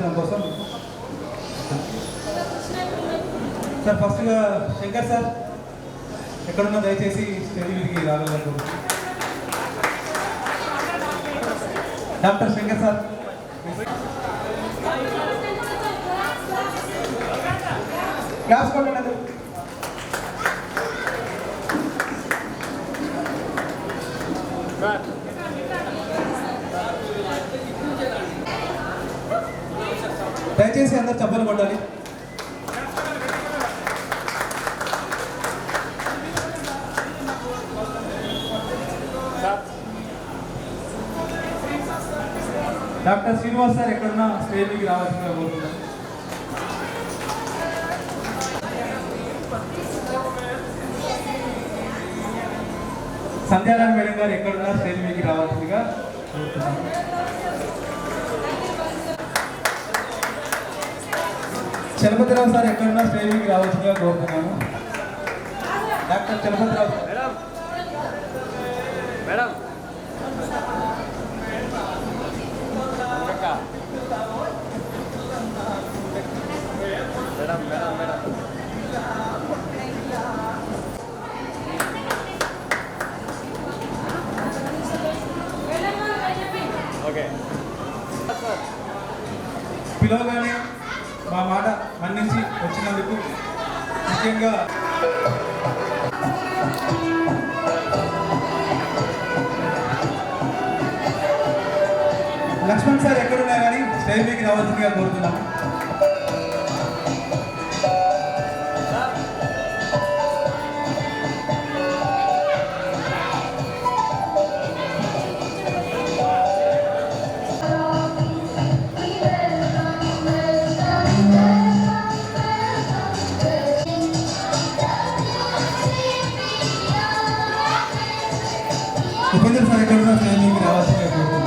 ఆశీర్వచనం కోసం సార్ ఫస్ట్గా శంకర్ సార్ ఎక్కడున్నా దయచేసి స్టేజ్ మీదకి రాగలరు. డాక్టర్ శంకర్ సార్ క్లాస్ కొట్టండి. దయచేసి అందరు చప్పలు కొట్టాలి. డాక్టర్ శ్రీనివాస్ సార్ ఎక్కడున్నా స్టేజ్కి రావాల్సిందిగా కోరుతున్నాం. సంధ్యారాయణ మేడం గారు ఎక్కడున్నా స్టేజ్ మీదకి రావాల్సిందిగా కోరుతున్నాం. చలపతిరావు సార్ ఎక్కడున్నా స్టేజ్ మీదకి రావాల్సిందిగా కోరుతున్నాము. డాక్టర్ చలపతిరావు మేడం పిలవగానే మా మాట మన్నించి వచ్చినందుకు ముఖ్యంగా లక్ష్మణ్ సార్ ఎక్కడున్నా కానీ స్టేజ్ మీదకి రావాల్సిందిగా కోరుతున్నాము. ఉపేంద్ర సార్ ఎక్కడున్నా స్టేజ్ మీదకి రావాల్సిందిగా కోరుతున్నాము.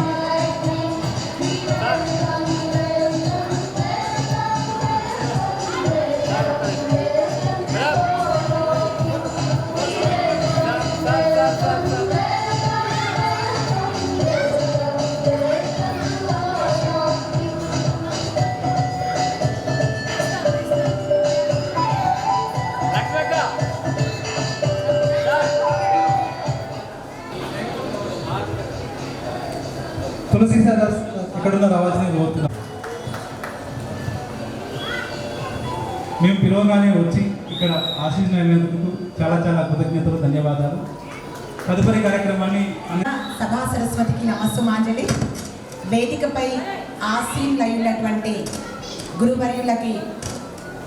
తులసి సార్ ఎక్కడున్నా రావాల్సింది కోరుతున్నాం. మేము పిలవగానే వచ్చి ఇక్కడ ఆశీర్వదించినందుకు చాలా చాలా కృతజ్ఞతలు, ధన్యవాదాలు. తదుపరి కార్యక్రమాన్ని సభా సరస్వతికి నమస్సుమాంజలి. వేదికపై ఆసీనులైనటువంటి గురువర్యులకి,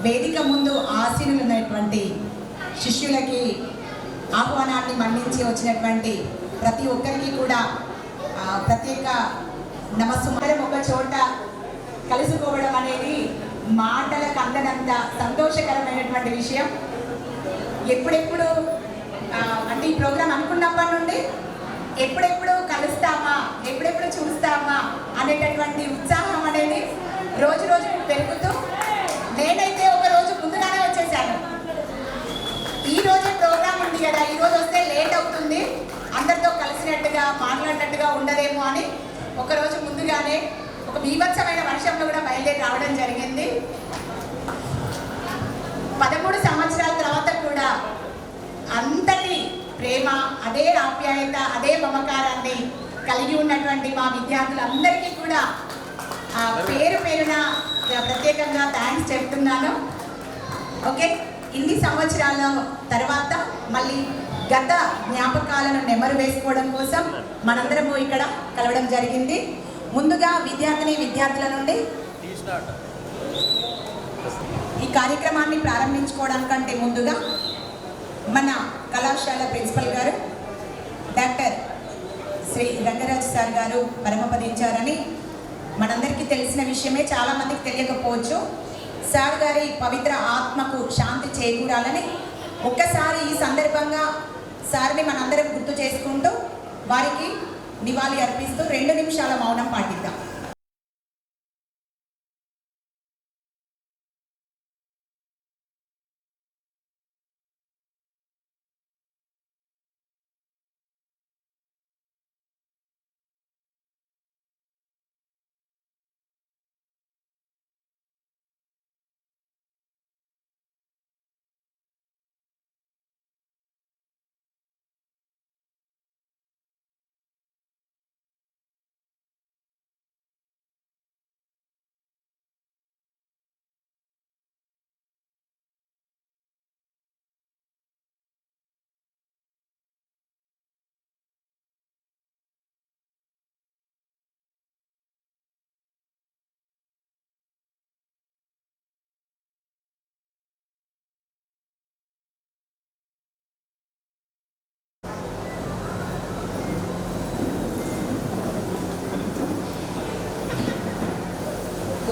వేదిక ముందు ఆసీనులైనటువంటి శిష్యులకి ఆహ్వానాన్ని మన్నించి వచ్చినటువంటి ప్రతి ఒక్కరికి కూడా ప్రత్యేక నమస్సుమాంజలి. ఒక చోట కలుసుకోవడం అనేది మాటలకు అందనంత సంతోషకరమైనటువంటి విషయం. ఎప్పుడెప్పుడు అంటే ఈ ప్రోగ్రాం అనుకున్నప్పటి నుండి ఎప్పుడెప్పుడు కలుస్తామా, ఎప్పుడెప్పుడు చూస్తామా అనేటటువంటి ఉత్సాహం అనేది రోజు రోజు పెరుగుతూ, నేనైతే ఒక రోజు ముందుగానే వచ్చేసాను. ఈ రోజే ప్రోగ్రాం ఉంది కదా, ఈరోజు వస్తే లేట్ అవుతుంది, అందరితో కలిసినట్టుగా మాట్లాడినట్టుగా ఉండదేమో అని ఒకరోజు ముందుగానే ఒక బీభత్సమైన వర్షంలో కూడా బయలుదేరి రావడం జరిగింది. 13 సంవత్సరాల తర్వాత కూడా అంతటి ప్రేమ, అదే ఆప్యాయత, అదే మమకారాన్ని కలిగి ఉన్నటువంటి మా విద్యార్థులందరికీ కూడా పేరు పేరున ప్రత్యేకంగా థ్యాంక్స్ చెప్తున్నాను. ఓకే, ఇన్ని సంవత్సరాల తర్వాత మళ్ళీ గత జ్ఞాపకాలను నెమరు వేసుకోవడం కోసం మనందరము ఇక్కడ కలవడం జరిగింది. ముందుగా విద్యార్థుల నుండి ఈ కార్యక్రమాన్ని ప్రారంభించుకోవడానికంటే ముందుగా మన కళాశాల ప్రిన్సిపల్ గారు డాక్టర్ శ్రీ రంగరాజ్ సార్ గారు పరమపదించారని మనందరికీ తెలిసిన విషయమే, చాలామందికి తెలియకపోవచ్చు. సార్ గారి పవిత్ర ఆత్మకు శాంతి చేకూరాలని ఒక్కసారి ఈ సందర్భంగా సార్ని మనందరం గుర్తు చేసుకుంటూ వారికి నివాళి అర్పిస్తూ 2 నిమిషాల మౌనం పాటిద్దాం.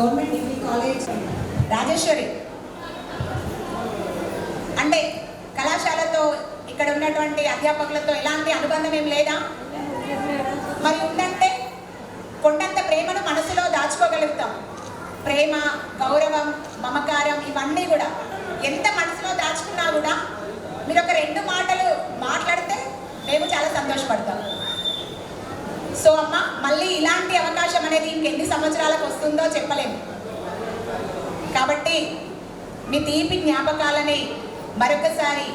Government degree college Rajeshwari. అంటే కళాశాలతో ఇక్కడ ఉన్నటువంటి అధ్యాపకులతో ఎలాంటి అనుబంధం ఏం లేదా? మరి ఉందంటే కొండంత ప్రేమను మనసులో దాచుకోగలుగుతాం. ప్రేమ, గౌరవం, మమకారం ఇవన్నీ కూడా ఎంత మనసులో దాచుకున్నా కూడా మీరు ఒక 2 మాటలు మాట్లాడితే మేము చాలా సంతోషపడతాం. సో అమ్మ, మళ్ళీ ఇలాంటి అవకాశం అనేది ఇంకెన్ని సంవత్సరాలకు వస్తుందో చెప్పలేము. కాబట్టి మీ తీపి జ్ఞాపకాలని మరొకసారి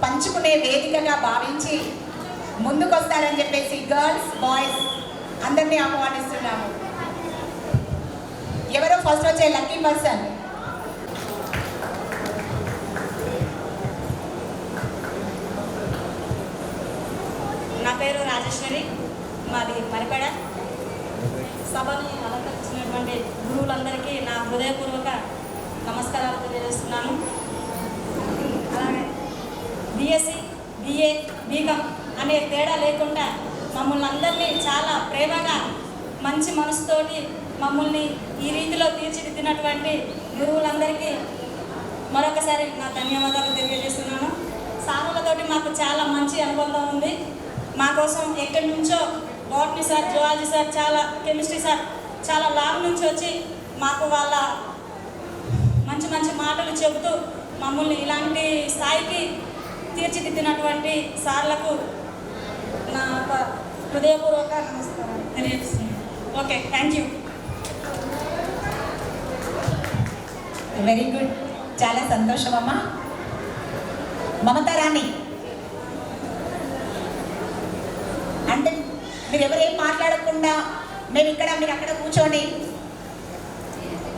పంచుకునే వేదికగా భావించి ముందుకొస్తారని చెప్పేసి గర్ల్స్, బాయ్స్ అందరినీ ఆహ్వానిస్తున్నాము. ఎవరో ఫస్ట్ వచ్చే లక్కీ పర్సన్? నా పేరు రాజేశ్వరి, మాది మరిపేడ. సభను అలంకరించినటువంటి గురువులందరికీ నా హృదయపూర్వక నమస్కారాలు తెలియజేస్తున్నాను. అలాగే బిఎస్సి, బిఏ, బీకామ్ అనే తేడా లేకుండా మమ్మల్ని అందరినీ చాలా ప్రేమగా మంచి మనసుతోటి మమ్మల్ని ఈ రీతిలో తీర్చిదిద్దినటువంటి గురువులందరికీ మరొకసారి నా ధన్యవాదాలు తెలియజేస్తున్నాను. సారులతోటి మాకు చాలా మంచి అనుబంధం ఉంది. మా కోసం ఎక్కడి నుంచో బాటనీ సార్, జువాలజీ సార్, చాలా కెమిస్ట్రీ సార్ చాలా లాంగ్ నుంచి వచ్చి మాకు వాళ్ళ మంచి మంచి మాటలు చెబుతూ మమ్మల్ని ఇలాంటి స్థాయికి తీర్చిదిద్దినటువంటి సార్లకు నా హృదయపూర్వక నమస్కారాలు తెలియజేస్తున్నాను. Okay, thank you. Very good, చాలా సంతోషం అమ్మా. మమతా రాణి, అంటే మీరు ఎవరేం మాట్లాడకుండా మేము ఇక్కడ మీరు అక్కడ కూర్చోండి,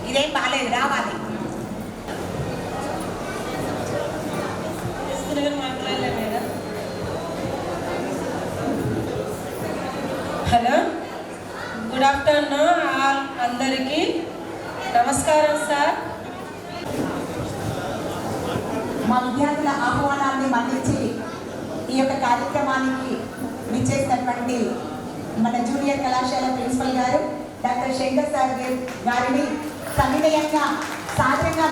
ఇదేం బాగాలేదు, రావాలి. Hello, good afternoon all. అందరికీ నమస్కారం సార్. మా విద్యార్థుల ఆహ్వానాన్ని మన్నించి ఈ యొక్క కార్యక్రమానికి విచ్చేసినటువంటి మన జూనియర్ కళాశాల ప్రిన్సిపల్ గారు డాక్టర్ శంకర్ సార్ గారిని సవినయంగా సాదరంగా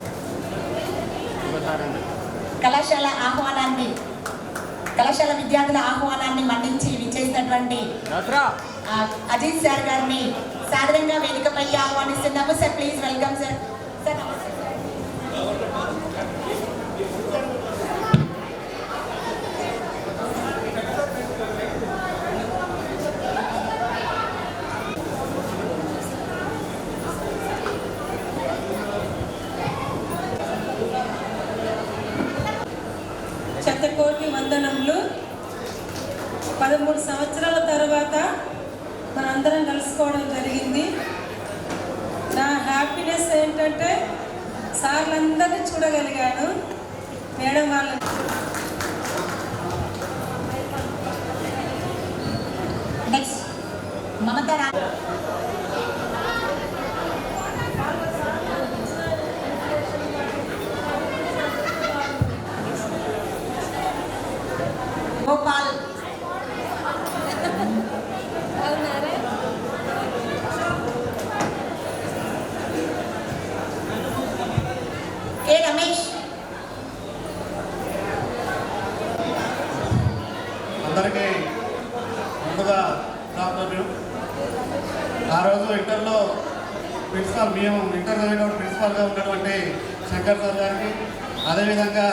కళాశాల విద్యార్థుల ఆహ్వానాన్ని మన్నించి విచ్చేసినటువంటి అజిత్ సార్ గారిని సాదరంగా వేదికపై ఆహ్వానిస్తున్నాము. Sir please welcome sir. Sir నమస్తే సార్. శతకోటి వందనములు. 13 సంవత్సరాల తర్వాత మనందరం కలుసుకోవడం జరిగింది. నా హ్యాపీనెస్ ఏంటంటే సార్లందరినీ చూడగలిగాను, మేడం వాళ్ళని. నెక్స్ట్ మమతా రాణి. గోపాల్, కే రమేష్. అందరికీ ముందుగా రాబోతున్నాం. ఆ రోజు ఇంటర్లో ప్రిన్సిపాల్, మేము ఇంటర్ చదివినప్పుడు ప్రిన్సిపాల్గా ఉన్నటువంటి శంకర్ సార్ గారికి, అదేవిధంగా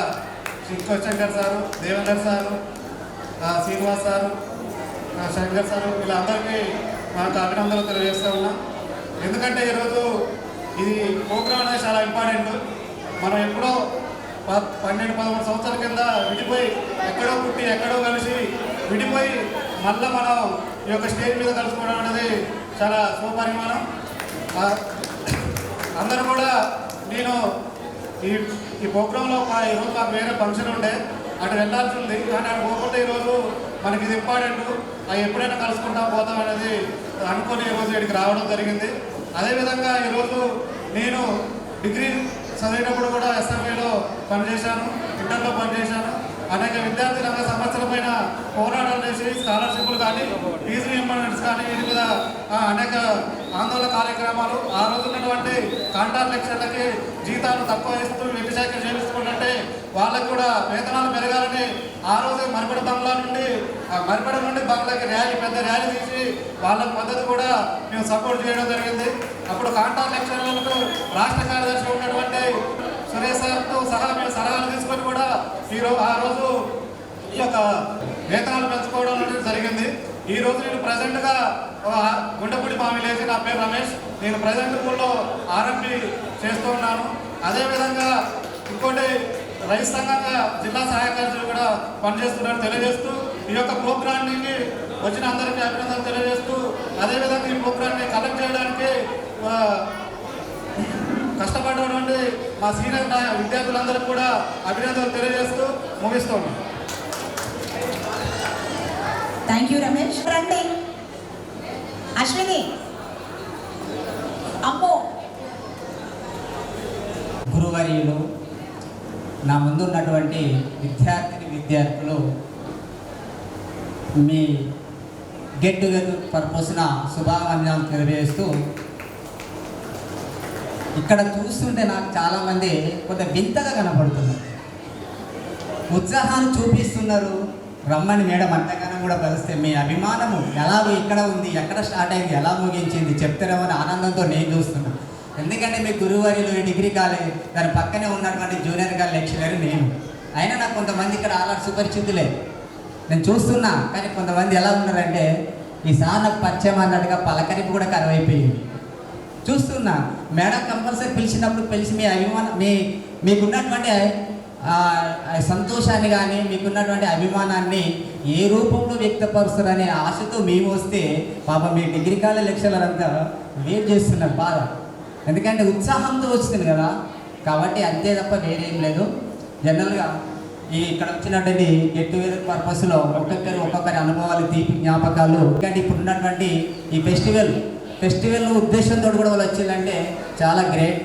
Shankar sir, Devender sir, Srinivas sir, Shankar sir, వీళ్ళందరికీ మాకు అభినందనలు తెలియజేస్తూ ఉన్నాం. ఎందుకంటే ఈరోజు ఇది ప్రోగ్రామ్ అనేది చాలా ఇంపార్టెంట్. మనం ఎప్పుడో 12-13 సంవత్సరాల కింద విడిపోయి, ఎక్కడో పుట్టి ఎక్కడో కలిసి విడిపోయి మళ్ళీ మనం ఈ యొక్క స్టేజ్ మీద కలుసుకోవడం అనేది చాలా శుభపరిమాణం. అందరూ కూడా నేను ఈ ప్రోగ్రాంలో ఈరోజు మాకు వేరే ఫంక్షన్ ఉండే, అటు వెళ్ళాల్సి ఉంది. కానీ అటు పోకుండా ఈరోజు మనకి ఇది ఇంపార్టెంట్, అవి ఎప్పుడైనా కలుసుకుంటా పోతాం అనేది అనుకుని ఈరోజు ఇక్కడికి రావడం జరిగింది. అదేవిధంగా ఈరోజు నేను డిగ్రీ చదివినప్పుడు కూడా ఎస్ఎంఏలో పనిచేశాను, ఇంటర్లో పనిచేశాను. అనేక విద్యార్థి రంగ సమస్యల పైన పోరాటాలు చేసి స్కాలర్షిప్లు కానీ ఫీజు రీయింబర్స్మెంట్స్ కానీ వీటి మీద అనేక ఆందోళన కార్యక్రమాలు ఆ రోజు ఉన్నటువంటి కాంట్రాక్ట్ లెక్చర్లకి జీతాలు తక్కువ ఇస్తూ వెట్టి శాఖ చేపిస్తుంటే వాళ్ళకు కూడా వేతనాలు పెరగాలని ఆ రోజు మరిపడ నుండి బంగ్లాకి పెద్ద ర్యాలీ తీసి వాళ్ళకి మద్దతు కూడా మేము సపోర్ట్ చేయడం జరిగింది. అప్పుడు కాంట్రాక్ట్ లెక్చర్లకు రాష్ట్ర కార్యదర్శి ఉన్నటువంటి సురేష్ సార్తో సహా మేము సలహాలు తీసుకొని కూడా ఆ రోజు ఈ యొక్క వేతనాలు పెంచుకోవడం అనేది జరిగింది. ఈ రోజు నేను ప్రజెంట్గా గుండెపూడి మా విలేజ్, నా పేరు రమేష్. నేను ప్రజెంట్ స్కూల్లో ఆర్ఎంపీ చేస్తూ ఉన్నాను. అదేవిధంగా ఇంకోటి రైతు సంఘంగా జిల్లా సహాయ కార్యదర్శులు కూడా పనిచేస్తున్నారు తెలియజేస్తూ ఈ యొక్క ప్రోగ్రామ్కి వచ్చిన అందరికీ అభినందనలు తెలియజేస్తూ అదేవిధంగా ఈ ప్రోగ్రామ్ని కలెక్ట్ చేయడానికి కష్టపడినటువంటి మా సీనియర్ విద్యార్థులందరికీ కూడా అభినందనలు తెలియజేస్తూ ముగిస్తున్నాం. Thank you Ramesh. రండి అశ్విని, అమ్మో. గురువర్యులు, నా ముందు ఉన్నటువంటి విద్యార్థులు మీ గెట్ టుగెదర్ పర్పస్న శుభాకాంక్షలు తెలియజేస్తూ, ఇక్కడ చూస్తుంటే నాకు చాలామంది కొంత వింతగా కనపడుతున్నారు. ఉత్సాహాన్ని చూపిస్తున్నారు. రమ్మని మేడం అంతగానం కూడా కలిస్తే మీ అభిమానము ఎలాగో ఇక్కడ ఉంది, ఎక్కడ స్టార్ట్ అయింది, ఎలా ముగించింది చెప్తారేమని ఆనందంతో నేను చూస్తున్నాను. ఎందుకంటే మీ గురువారిలో డిగ్రీ కాలేజ్ దాని పక్కనే ఉన్నటువంటి జూనియర్ కాలేజ్ లెక్చరర్ నేను. అయినా నాకు కొంతమంది ఇక్కడ ఆల్రెడీ సుపరిచితులే నేను చూస్తున్నా. కానీ కొంతమంది ఎలా ఉన్నారంటే ఈసారి నాకు పరిచయం అన్నట్టుగా పలకరింపు కూడా కరువైపోయింది. చూస్తున్నా మేడం కంపల్సరీ పిలిచినప్పుడు పిలిచి మీ అభిమానం మీకున్నటువంటి సంతోషాన్ని కానీ మీకున్నటువంటి అభిమానాన్ని ఏ రూపంలో వ్యక్తపరుస్తారనే ఆశతో మేము వస్తే పాప మీ డిగ్రీ కాలేజ్ లెక్చరర్ అంతా వెయిట్ చేస్తున్నారు బాగా. ఎందుకంటే ఉత్సాహంతో వచ్చింది కదా, కాబట్టి అంతే తప్ప వేరేం లేదు. జనరల్గా ఇక్కడ వచ్చినటువంటి గెట్ టుగెదర్ పర్పస్లో ఒక్కొక్కరి అనుభవాలు, తీపి జ్ఞాపకాలు. ఎందుకంటే ఇప్పుడు ఉన్నటువంటి ఈ ఫెస్టివల్ ఉద్దేశంతో కూడా వాళ్ళు వచ్చిందంటే చాలా గ్రేట్.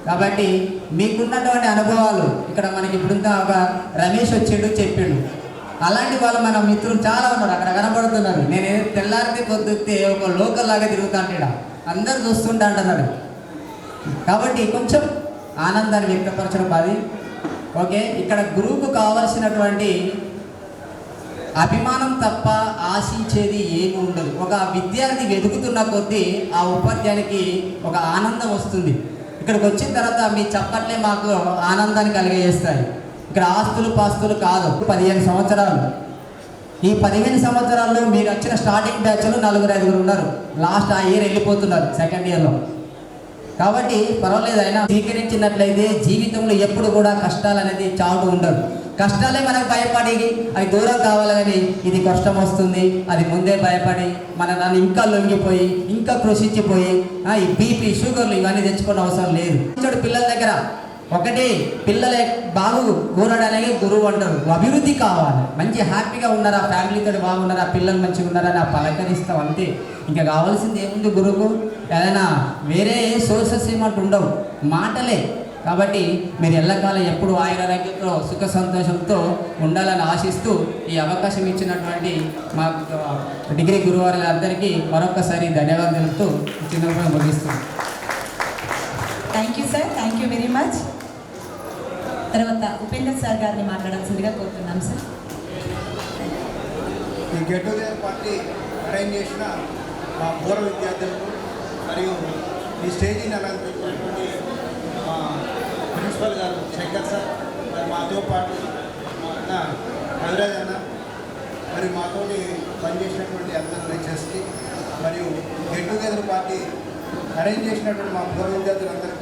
కాబట్టి మీకున్నటువంటి అనుభవాలు ఇక్కడ మనకి ఇప్పుడుంత ఒక రమేష్ వచ్చాడు చెప్పిండు, అలాంటి వాళ్ళు మన మిత్రులు చాలా ఉన్నారు అక్కడ కనబడుతున్నారు. నేను తెల్లారితే పొద్దుతే ఒక లోకల్ లాగా తిరుగుతాంటాడు, అందరు చూస్తుంటా అంటున్నాడు. కాబట్టి కొంచెం ఆనందాన్ని వ్యక్తపరచడం అది ఓకే. ఇక్కడ గురువుకు కావలసినటువంటి అభిమానం తప్ప ఆశించేది ఏమి ఉండదు. ఒక విద్యార్థి వెతుకుతున్న కొద్దీ ఆ ఉపాధ్యాయునికి ఒక ఆనందం వస్తుంది. ఇక్కడికి వచ్చిన తర్వాత మీ చప్పట్లే మాకు ఆనందాన్ని కలిగజేస్తాయి. ఇక్కడ ఆస్తులు పాస్తులు కాదు. 15 సంవత్సరాలు, ఈ 15 సంవత్సరాల్లో మీరు వచ్చిన స్టార్టింగ్ బ్యాచ్లో 4-5 ఉన్నారు. లాస్ట్ ఆ ఇయర్ వెళ్ళిపోతున్నారు సెకండ్ ఇయర్లో. కాబట్టి పర్వాలేదు. అయినా స్వీకరించినట్లయితే జీవితంలో ఎప్పుడు కూడా కష్టాలు అనేది చాటు ఉండదు. కష్టాలే మనకు భయపడి అవి దూరం కావాలి, కానీ ఇది కష్టం వస్తుంది అది ముందే భయపడి నన్ను ఇంకా లొంగిపోయి ఇంకా కృషించిపోయి ఈ బీపీ షుగర్లు ఇవన్నీ తెచ్చుకునే అవసరం లేదు. పిల్లల దగ్గర ఒకటి పిల్లలే బాగు కూరడానికి గురువు అంటారు. అభివృద్ధి కావాలి, మంచి హ్యాపీగా ఉన్నారా, ఫ్యామిలీతో బాగున్నారా, పిల్లలు మంచిగా ఉన్నారా నా పలకరిస్తాం అంతే. ఇంకా కావాల్సింది ఏముంది గురువుకు? ఏదైనా వేరే సోర్సెస్ ఏమంటూ ఉండవు, మాటలే. కాబట్టి మీరు ఎల్లకాలం ఎప్పుడు ఆయురారోగ్యంతో సుఖ సంతోషంతో ఉండాలని ఆశిస్తూ ఈ అవకాశం ఇచ్చినటువంటి మా డిగ్రీ గురువారులందరికీ మరొకసారి ధన్యవాదాలు తెలుపుతూ చిన్నగా ముగిస్తున్నాను. Thank you sir, thank you very much. తర్వాత ఉపేందర్ సార్ గారిని మాట్లాడాల్సిందిగా కోరుతున్నాం సార్. ఈ గెట్ టుగెదర్ పార్టీ అరేంజ్ చేసిన మా పూర్వ విద్యార్థులకు మరియు ఈ స్టేజీని అలంకరించినటువంటి మా ప్రిన్సిపల్ గారు శంకర్ సార్, మరి మాతో పాటు మా అన్న రవిరాజ్ అన్న, మరి మాతో పనిచేసినటువంటి అందరు లెక్చర్స్కి మరియు గెట్ టుగెదర్ పార్టీ అరేంజ్ చేసినటువంటి మా పూర్వ విద్యార్థులందరికీ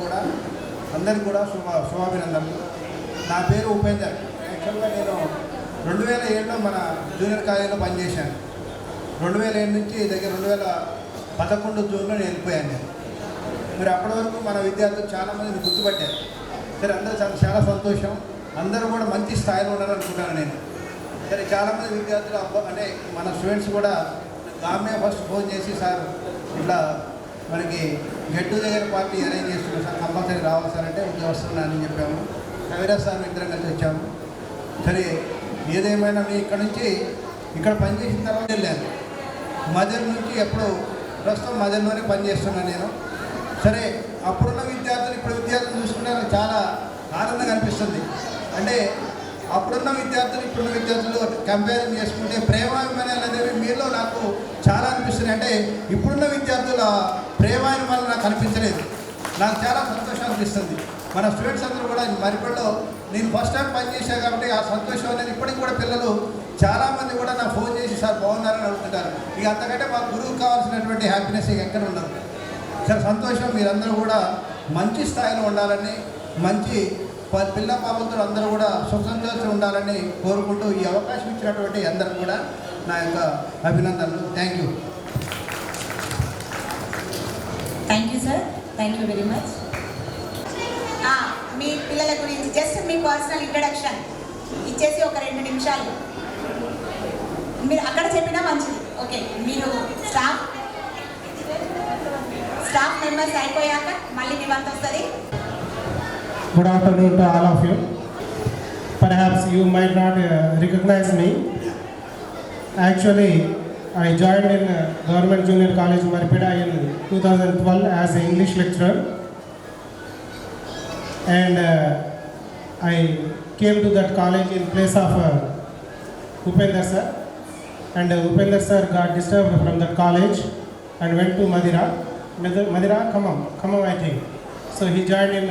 కూడా శుభాభినందనలు. నా పేరు ఉపేందర్. యాక్చువల్గా నేను 2007లో మన జూనియర్ కాలేజీలో పనిచేశాను. 2007 నుంచి దగ్గర 2011 జూన్లో నేను వెళ్ళిపోయాను నేను. మరి అప్పటి వరకు మన విద్యార్థులు చాలామంది గుర్తుపట్టారు. సరే, అందరూ చాలా సంతోషం. అందరూ కూడా మంచి స్థాయిలో ఉన్నారనుకుంటాను నేను. సరే, చాలామంది విద్యార్థులు అంటే మన స్టూడెంట్స్ కూడా ఆమె ఫస్ట్ ఫోన్ చేసి, సార్ ఇట్లా మనకి గెట్ టుగెదర్ పార్టీ అరేంజ్ చేస్తున్నాం సార్, కంపల్సరీ రావాలి సార్ అంటే వస్తున్నానని చెప్పాము. రవిరాజ్ సార్ ఇద్దరం కలిసి వచ్చాము. సరే, ఏదేమైనా నేను ఇక్కడ పనిచేసిన తర్వాత వెళ్ళాను. మదర్ నుంచి ఎప్పుడు ప్రస్తుతం మదర్లోనే పనిచేస్తున్నాను నేను. సరే, అప్పుడున్న విద్యార్థులు ఇప్పుడు విద్యార్థులు చూసుకుంటే నాకు చాలా ఆనందంగా అనిపిస్తుంది. అంటే అప్పుడున్న విద్యార్థులు ఇప్పుడున్న విద్యార్థులు కంపేర్ చేసుకుంటే ప్రేమాభిమానాలు అనేవి మీలో నాకు చాలా అనిపిస్తున్నాయి. అంటే ఇప్పుడున్న విద్యార్థుల ప్రేమాభిమానాలు నాకు అనిపించలేదు. నాకు చాలా సంతోషం అనిపిస్తుంది. మన స్టూడెంట్స్ అందరూ కూడా మరిపల్లో నేను ఫస్ట్ టైం పనిచేశాను కాబట్టి ఆ సంతోషం అనేది ఇప్పటికి కూడా పిల్లలు చాలామంది కూడా నాకు ఫోన్ చేసి సార్ బాగున్నారని అడుగుతుంటారు. ఇక అంతకంటే మా గురువుకు కావాల్సినటువంటి హ్యాపీనెస్ ఇక ఎక్కడ ఉండదు. చాలా సంతోషం. మీరందరూ కూడా మంచి స్థాయిలో ఉండాలని, మంచి పిల్ల పాపలతో అందరూ కూడా సుఖ సంతోషం ఉండాలని కోరుకుంటూ ఈ అవకాశం ఇచ్చినటువంటి అందరూ కూడా నా యొక్క అభినందనలు. Thank you. Thank you sir, thank you very much. మీ పిల్లల గురించి జస్ట్ మీ పర్సనల్ ఇంట్రడక్షన్ ఇచ్చేసి ఒక 2 నిమిషాలు మీరు అక్కడ చెప్పినా మంచిది. ఓకే, మీరు స్టాఫ్ మెంబర్స్ అయిపోయాక మళ్ళీ మీ వంతు వస్తుంది. Good afternoon to all of you. Perhaps you might not recognize me. Actually, I joined in Government Junior College Maripeda in 2012 as an English lecturer, and I came to that college in place of Upendra sir, and Upendra sir got disturbed from that college and went to Madira. Come on, I think. So he joined in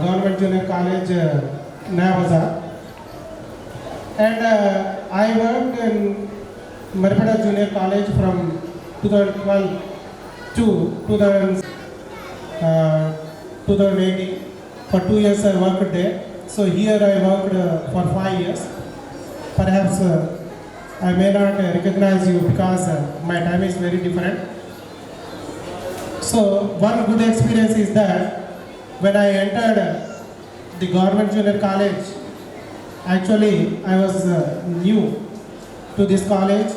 Government Junior College, Navaza, and I worked in Maripeda Junior College from 2012 to 2018. For 2 years I worked there. So here I worked for 5 years. Perhaps I may not recognize you because my time is very different. So one good experience is that when I entered the Government Junior College, actually I was new to this college.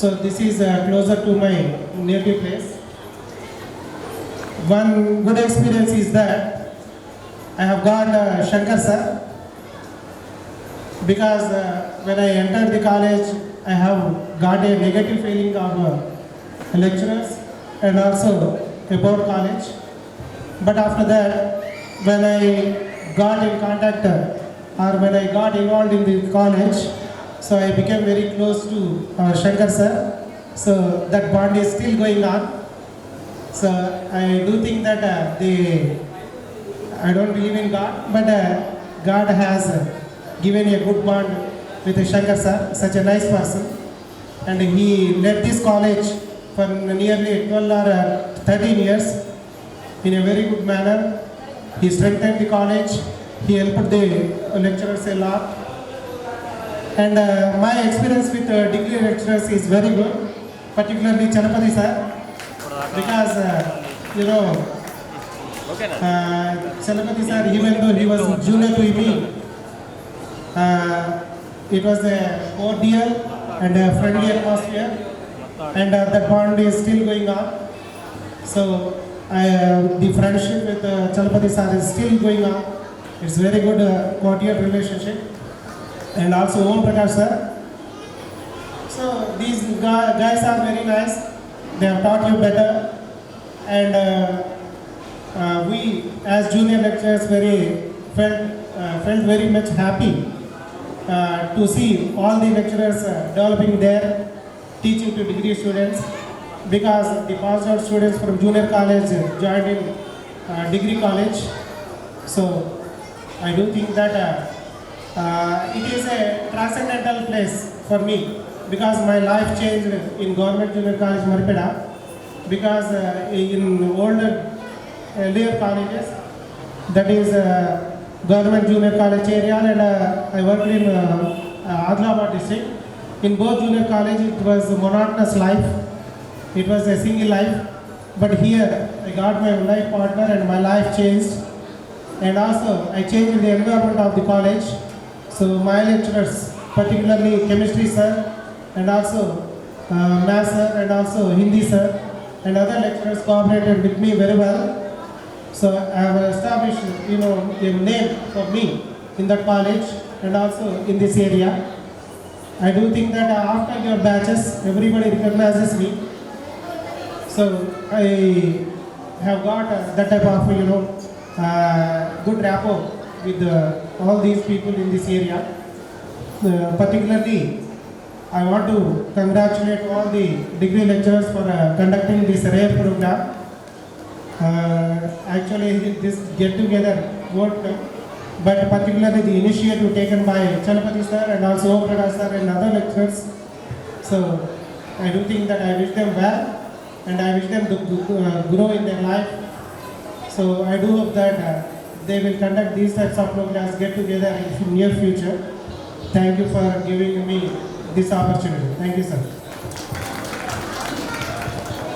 So this is closer to my native place. One good experience is that I have got Shankar sir, because when I entered the college I have got a negative feeling of lecturers and also about college. But after that, when I got in contact or when I got involved in the college, so I became very close to Shankar sir. So that bond is still going on. So I do think that I don't believe in God, but God has given a good bond with Shankar sir, such a nice person, and he led this college for nearly 12 or 13 years in a very good manner. He strengthened the college, he helped the lecturers a lot, and my experience with degree lecturers is very good, particularly Chanapati sir, because Chanapati sir, even though he was junior to me, it was a cordial and a friendly atmosphere, and that bond is still going on. So the friendship with Chanapati sir is still going on. It's very good cordial relationship. And also Om Prakash sir. So these guys are very nice. They have taught you better. And we as junior lecturers felt very much happy to see all the lecturers developing their teaching to degree students, because the passed out students from junior college joined in degree college. So I do think that it is a transcendental place for me, because my life changed in Government Junior College Maripeda, because in earlier colleges, that is Government Junior College area, and I worked in Adilabad district. In both junior college it was a monotonous life, it was a single life, but here I got my life partner and my life changed, and also I changed the environment of the college. So my lecturers, particularly chemistry sir and also math sir and also Hindi sir and other lecturers cooperated with me very well. So I have established a name for me in that college and also in this area. I do think that after your batches, everybody recognizes me. So I have got that type of good rapport with all these people in this area. Particularly, I want to congratulate all the degree lecturers for conducting this rare program. Actually, this get-together worked, but particularly the initiative taken by Chalapati sir and also Om Prakash sir and other lecturers. So I do think that I wish them well and I wish them to grow in their life. So I do hope that they will conduct these types of programs, get together in the near future. Thank you for giving me this opportunity. Thank you, sir.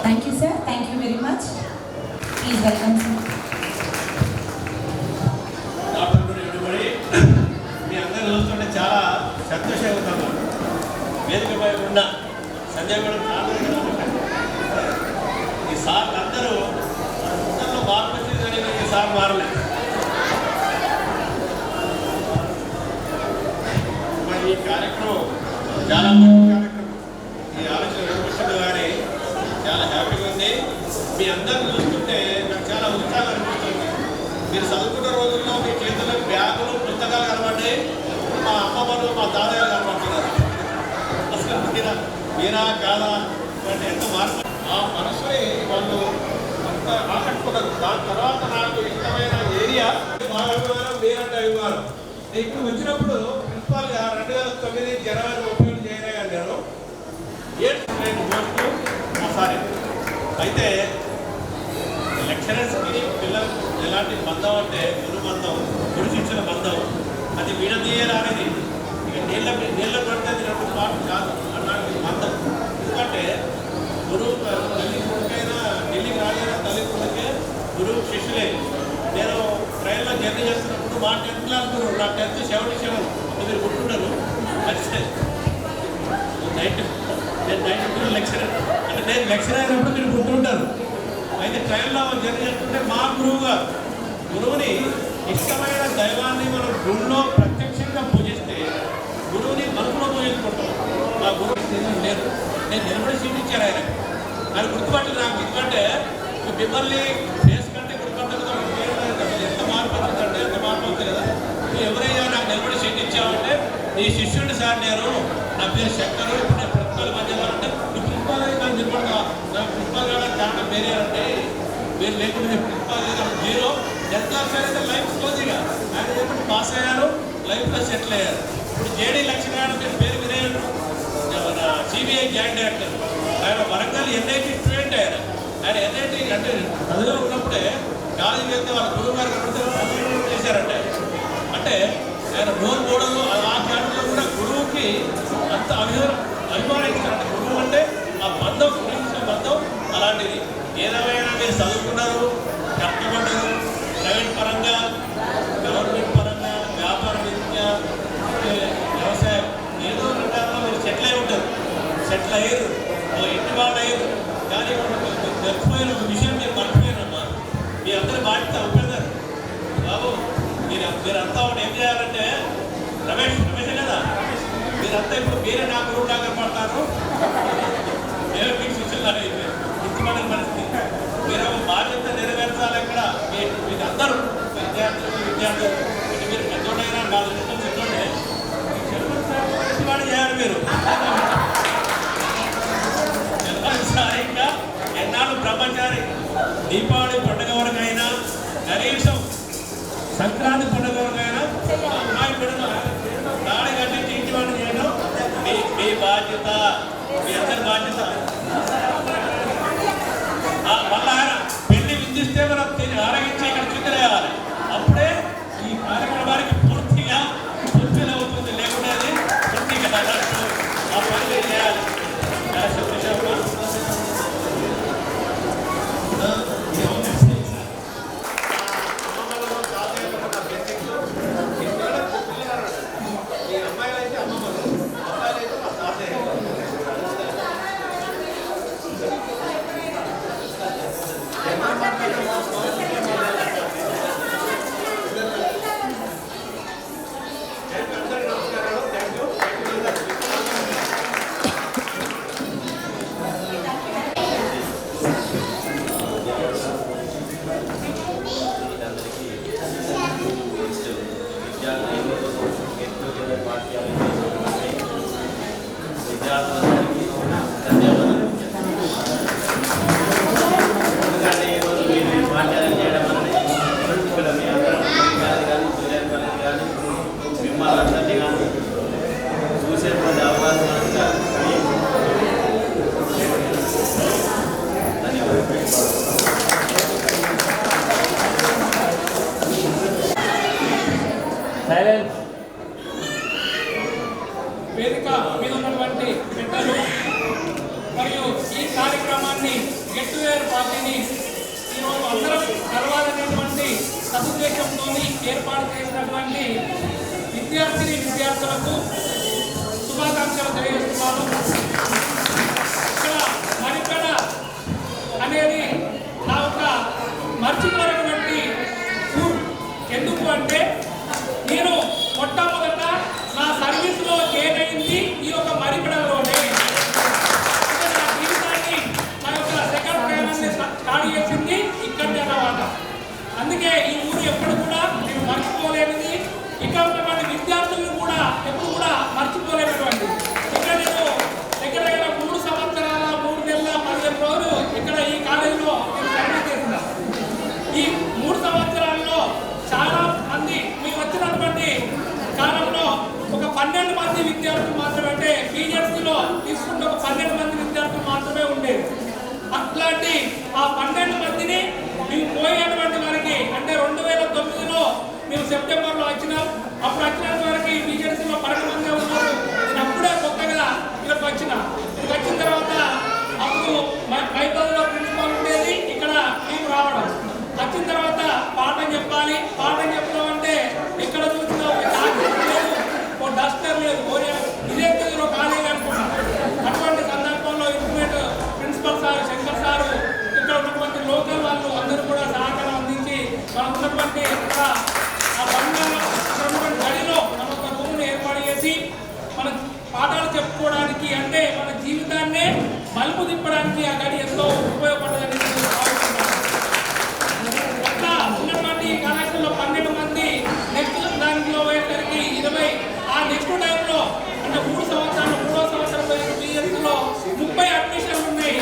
Thank you, sir. Thank you very much. Please welcome, sir. everybody. మీ అందరూ చూస్తుంటే చాలా సంతోషంగా ఉన్నాము. వేదికపై ఉన్న Sanjay madam ఈ sir అందరూ అందరిలో మార్పు వచ్చింది కానీ ఈ సార్ మారలేదు. మరి ఈ కార్యక్రమం చాలా మంచి కార్యక్రమం. ఈ ఆలోచన వినిపిస్తుంది కానీ చాలా హ్యాపీగా ఉంది. మీ అందరిని చూస్తుంటే నాకు చాలా ఉత్సాహం అనిపిస్తుంది. మీరు చదువుకున్న రోజుల్లో మీ చేతుల్లో బ్యాగులు పుస్తకాలు కనబడ్డాయి. మా అమ్మమ్మలు మా తాతయ్యలు కనబడుతున్నారు. అసలు మీరా కాదా అంటే ఎంత మార్పు ఆ మనసుని వాళ్ళు అంత ఆకట్టుకున్నారు. దాని తర్వాత నాకు ఇష్టమైన ఏరియా బాగా అభిమానం, మీరంటే అభిమానం. ఇప్పుడు వచ్చినప్పుడు ప్రిన్సిపాల్గా 2009 జనవరి 31 జాయిన్ అయ్యాను నేను. 8 పోస్టు సారీ. అయితే లెక్చరర్స్కి పిల్లలకు ఎలాంటి బంధం అంటే గురు బంధం, గురు శిక్షణ బంధం, అది విడదీయరానిది. ఇక నీళ్ళ పడితే 2 పాటలు కాదు అన్నాడు బంధం. ఎందుకంటే గురువు తల్లి కొడుకైనా ఢిల్లీకి రాలేదా తల్లి కొడుకే గురువు శిష్యులే. నేను ట్రైన్లో జర్నీ చేస్తున్నప్పుడు మా 10th క్లాస్ గురువు, నా 10th 77 మీరు గుర్తుండరు. నేను 92 లెక్చరర్ అంటే నేను లెక్చరర్ అయినప్పుడు మీరు గుర్తుంటారు. అయితే ట్రైన్లో జర్నీ చేస్తుంటే మా గురువు గారు గురువుని ఇష్టమైన దైవాన్ని మనం గుడిలో ప్రత్యక్షంగా పూజిస్తే గురువుని మనసులో పూజించుకుంటాం. మా గురువు లేదు, నేను నిలబడి సీట్ ఇచ్చాను ఆయన. ఆయన గుర్తుపట్టలేదు నాకు. ఎందుకంటే మిమ్మల్ని ఫేస్ కంటే గుర్తుపట్టదు. ఎంత మార్పు అవుతుందంటే ఎంత మార్పు అవుతుంది కదా. నువ్వు ఎవరైనా నాకు నిలబడి సీట్ ఇచ్చావంటే నీ శిష్యుడిని సార్, నేను నా పేరు శంకరు, ఇప్పుడు నేను ప్రిన్సిపాల్ మధ్యలో అంటే నువ్వు ప్రిన్సిపాల్ అయితే నాకు నిలబడతా. నాకు ప్రిన్సిపాల్ కావడానికి కారణం వేరే అంటే మీరు లేకుండా నేను ప్రిన్సిపాల్ లేదా 0 10th క్లాస్ అయితే లైఫ్ క్లోజ్గా ఆయన చెప్పి పాస్ అయ్యారు, లైఫ్లో సెటిల్ అయ్యారు. ఇప్పుడు జేడీ లక్ష్మీనారాయణ మీరు పేరు వినేయండి, సిబిఐ జాయింట్ డైరెక్టర్. ఆయన వరంగల్ ఎన్ఐటి స్టూడెంట్ అయ్యారు. ఆయన ఎన్ఐటి అంటే చదువులో ఉన్నప్పుడే కాలేజీకి వెళ్తే వాళ్ళ గురువు గారు కనబడితే చేశారంటే అంటే ఆయన రోల్ మోడల్. ఆ క్యాటర్లో కూడా గురువుకి అంత అభిమానించారంటే గురువు అంటే ఆ బంధం, గురించిన బంధం అలాంటిది. ఏదేమైనా మీరు చదువుకున్నారు, కష్టపడ్డారు, ప్రైవేట్ పరంగా, గవర్నమెంట్ పరంగా, వ్యాపార రీత్యా, వ్యవసాయం ఏదో రకాలలో మీరు సెటిల్ అయి ఉంటారు. సెటిల్ అయ్యారు, ఇంటి వాళ్ళు అయ్యారు. కానీ మర్చిపోయిన ఒక విషయం మీరు మర్చిపోయారమ్మా. మీ అందరి బాధ్యత ఉపయోగారు బాబు. మీరంతా ఒకటి ఏం చేయాలంటే రమేషే కదా, మీరంతా ఇప్పుడు మీరే నా గురువు లాగా పడతారు. నేను మీకు శిష్యులాగా అయిపోయారు. ఇష్టమైన పరిస్థితి. మీరు బాధ్యత నెరవేర్చాలి. ఇక్కడ మీకు అందరూ విద్యార్థులు మీరు పెద్దోడైనా కాదు, పెద్దోడే వాడు చేయాలి. మీరు ఇంకా ఎన్నాళ్ళు బ్రహ్మచారి దీపావళి పండుగ వరకైనా, కనీసం సంక్రాంతి పండుగ వరకైనా అమ్మాయి పెడుతూ దాడి కట్టి ఇంటి వాడిని చేయడం మీ బాధ్యత, మీ అందరి బాధ్యత. మళ్ళా పెళ్లి విందిస్తే మనం ఆరగించి ఇక్కడ కిందలేయాలి. అప్పుడే ఈ కార్యక్రమానికి పూర్తిగా ఫుల్ఫిల్ అవుతుంది. లేకుంటే అది పూర్తిగా ఆ పని చేయాలి. ఉద్దేశంతో ఏర్పాటు చేసినటువంటి విద్యార్థులకు శుభాకాంక్షలు తెలియజేస్తున్నాను. ఇక్కడ మరికడ అనేది నా ఒక మర్చిపోయినటువంటి ఊరు. ఎందుకు అంటే నేను మొట్టమొదట నా సర్వీస్లో చేరైంది ఈ యొక్క మరికడలోనే. నా జీవితాన్ని నా యొక్క సెకండ్ ప్రయాణాన్ని స్టార్ట్ చేసింది ఇక్కడే అన్నమాట. అందుకే ఈ ఊరు ఎప్పుడు కూడా నేను మర్చిపోలేనిది, ఇక్కడ ఉన్నటువంటి విద్యార్థులను కూడా ఎప్పుడు కూడా మర్చిపోలేనటువంటి. ఇక్కడ నేను దగ్గర 3 సంవత్సరాల 3 నెలల 15 రోజులు ఇక్కడ ఈ కాలేజీలో నేను సర్వీస్ చేసిన. ఈ 3 సంవత్సరాల్లో చాలా మంది మీకు వచ్చినటువంటి కాలంలో ఒక 12 మంది విద్యార్థులు మాత్రమే, అంటే పీజీఎస్లో తీసుకుంటే ఒక 12 మంది విద్యార్థులు మాత్రమే ఉండేది. అట్లాంటి ఆ 12 మందిని మేము పోయేటువంటి వారికి, అంటే 2009లో మేము సెప్టెంబర్లో వచ్చినాం. అప్పుడు వచ్చినంత వరకు పీజీఎస్లో 12 మంది ఉన్నారు. నేను అప్పుడే కొత్తగా ఇక్కడికి వచ్చిన. ఇక్కడికి వచ్చిన తర్వాత అప్పుడు మైబాద్లో ప్రిన్సిపాల్ ఉండేది, ఇక్కడ మేము రావడం. వచ్చిన తర్వాత పాఠం చెప్పాలి. పాఠం చెప్పడం అంటే ఎక్కడ చూసినా ఒక డాక్టర్ లేదు, ఒక డస్టర్ లేదు, ఇదే తెలుగులో కాలేజ్ అనుకున్నాం. అటువంటి సందర్భంలో institute principal sir, Shankar sir, ఇక్కడ ఉన్నటువంటి లోకల్ వాళ్ళు అందరూ కూడా సహకారం అందించి మనం ఉన్నటువంటి ఆ బంగాలో ఉన్నటువంటి గడిలో మన ఒక రూమ్ను ఏర్పాటు చేసి మన పాఠాలు చెప్పుకోవడానికి, అంటే మన జీవితాన్నే మలుపు తిప్పడానికి ఆ గడి ఎంతో ఉపయోగపడదని నేను భావిస్తున్నాను. అట్లా ఉన్నటువంటి కళాశాలలో 12 మంది, నెక్స్ట్ దాంట్లో పోయేసరికి 20. ఆ నెక్స్ట్ టైంలో అంటే 3 సంవత్సరాలు, 3వ సంవత్సరంలో పీఎస్లో 30 అడ్మిషన్లు ఉన్నాయి.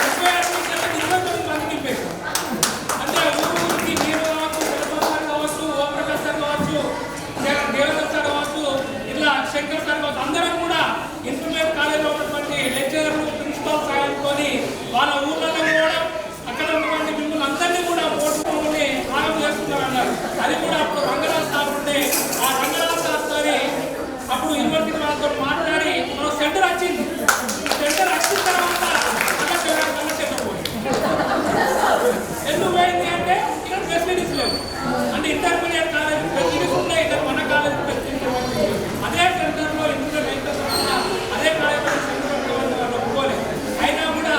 30 అడ్మిషన్లు 29 మంది నింపేశారు. అంటే ఊరికి మీరు కావచ్చు, వెలపల్లి కావచ్చు, ఓంప్రకాష్ సార్ కావచ్చు, దేవేంద్ర సార్ కావచ్చు, ఇలా శంకర్ సార్ కావచ్చు, అందరం కూడా ఇంటర్మీడియట్ కాలేజీలో ఉన్నటువంటి లెక్చరర్లు, ప్రిన్సిపాల్ సహాయంతో వాళ్ళ ఊళ్ళలో పోవడం, అక్కడ ఉన్నటువంటి మిమ్మల్ని అందరినీ కూడా ఓటుకొని భాగం చేస్తున్నారు అన్నారు. అది కూడా అప్పుడు రంగరాజ్ సార్ ఉండే. ఆ రంగరాజ్ సార్తో అప్పుడు యూనివర్సిటీ వాళ్ళతో మాట్లాడి మనం సెంటర్ వచ్చింది. సెంటర్ వచ్చిన తర్వాత సెంటర్ పోయింది. ఎందుకు పోయింది అంటే ఇక్కడ ఫెసిలిటీస్ లేవు. అంటే ఇంటర్మీడియట్ కాలేజ్ ఫెసిలిటీస్ ఉన్నాయి, ఇక్కడ మన కాలేజ్ ఫెసిలిటీస్. అదే సెంటర్లో ఇంటర్మీడియట్ అదే కాలేజ్ సెంటర్ ఒప్పుకోలేదు. అయినా కూడా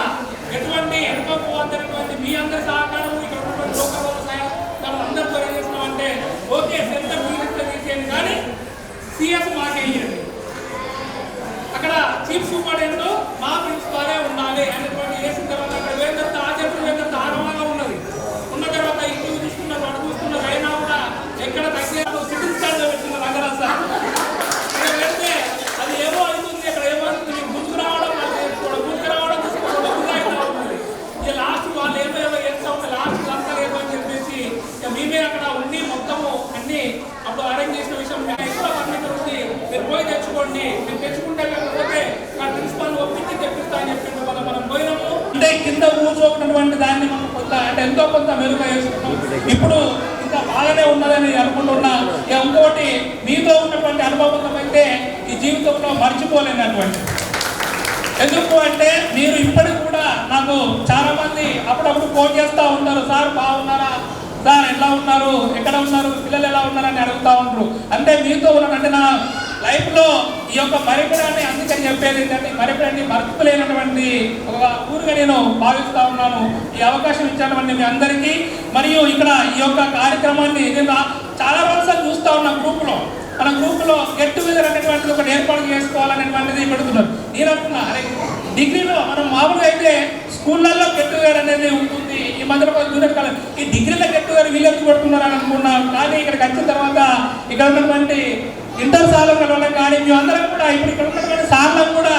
ఎటువంటి ఎన్నుకోపోవద్దనటువంటి మీ అందరి సహకారం, ఇక్కడ ఉన్నటువంటి లోకల్ సహాయం అందరితో ఏం చేస్తున్నామంటే ఓకే సెంటర్ మీరిస్తే తీసేయండి కానీ సిఎస్ మాకే ఇయ్యండి, అక్కడ చీఫ్ సూపరింటెండెంట్ మా ప్రిన్సిపాలే ఉండాలి అనేటువంటి వేసిన తర్వాత అక్కడ వేదంత ఆచార్యులు వేదంత ఆరంభంగా ఉన్నది. ఉన్న తర్వాత ఇంటికి తీసుకున్నారు, అటు చూస్తున్నారు. అయినా కూడా ఎక్కడ తగ్గేది సిటింగ్ స్టాండ్లో పెట్టిన రంగరాజ్ సార్ పెడితే అది ఏమో అవుతుంది, అక్కడ ఏమో అవుతుంది, గుర్తుకు రావడం, గుర్తుకు రావడం, అవుతుంది. ఇక లాస్ట్ వాళ్ళు ఏమో చేస్తా ఉంటే లాస్ట్ అంతా ఏమో అని చెప్పేసి ఇక మేమే అక్కడ ఉండి మొత్తము అన్ని అప్పుడు అరేంజ్ చేసిన విషయం ఎక్కువ పర్మిషన్ ఉంది, మీరు పోయి తెచ్చుకోండి, మీరు తెచ్చుకుంటే పోతే నా ప్రిన్సిపాల్ ఒప్పించి తెప్పిస్తా అని చెప్పి మనం పోయినాము. అంటే కింద కూర్చోకున్నటువంటి దాన్ని మనం కొంత అంటే ఎంతో కొంత మెరుగ్గా చేసుకున్నాం. ఇప్పుడు ఇంకా బాగానే ఉన్నదని అనుకుంటున్నా. ఇంకోటి మీతో ఉన్నటువంటి అనుభవం అయితే ఈ జీవితంలో మర్చిపోలేనటువంటి. ఎందుకు అంటే మీరు ఇప్పటికి కూడా నాకు చాలా మంది అప్పుడప్పుడు ఫోన్ చేస్తూ ఉంటారు, సార్ బాగున్నారా, సార్ ఎట్లా ఉన్నారు, ఎక్కడ ఉన్నారు, పిల్లలు ఎలా ఉన్నారని అడుగుతూ ఉంటారు. అంటే మీతో ఉన్నానంటే నా లైఫ్లో ఈ యొక్క మరిపడాన్ని అందుకని చెప్పేది ఏంటంటే మరిపడాన్ని మర్చిపోలేనటువంటి ఒక ఊరుగా నేను భావిస్తూ ఉన్నాను. ఈ అవకాశం ఇచ్చినటువంటి మీ అందరికీ, మరియు ఇక్కడ ఈ యొక్క కార్యక్రమాన్ని నేను చాలా రోజులు చూస్తూ ఉన్నా గ్రూపులో. మన గ్రూపులో గెట్ టుగెదర్ అనేటువంటిది ఒకటి ఏర్పాటు చేసుకోవాలనేటువంటిది పెడుతున్నారు. నేను అంటున్నా అరే డిగ్రీలో మనం మామూలుగా అయితే స్కూళ్ళల్లో గెట్ టుగెదర్ అనేది ఉంటుంది, ఈ మధ్యలో జూనియర్ కాలేజ్, ఈ డిగ్రీలో గెట్ టుగెదర్ వీళ్ళకి పెడుతున్నారు అని అనుకున్నాం. కానీ ఇక్కడికి వచ్చిన తర్వాత ఇక్కడ ఉన్నటువంటి ఇంటర్ సార్లు కలవడం కానీ మేమందరం కూడా ఇప్పుడు ఇక్కడ ఉన్నటువంటి సార్లకు కూడా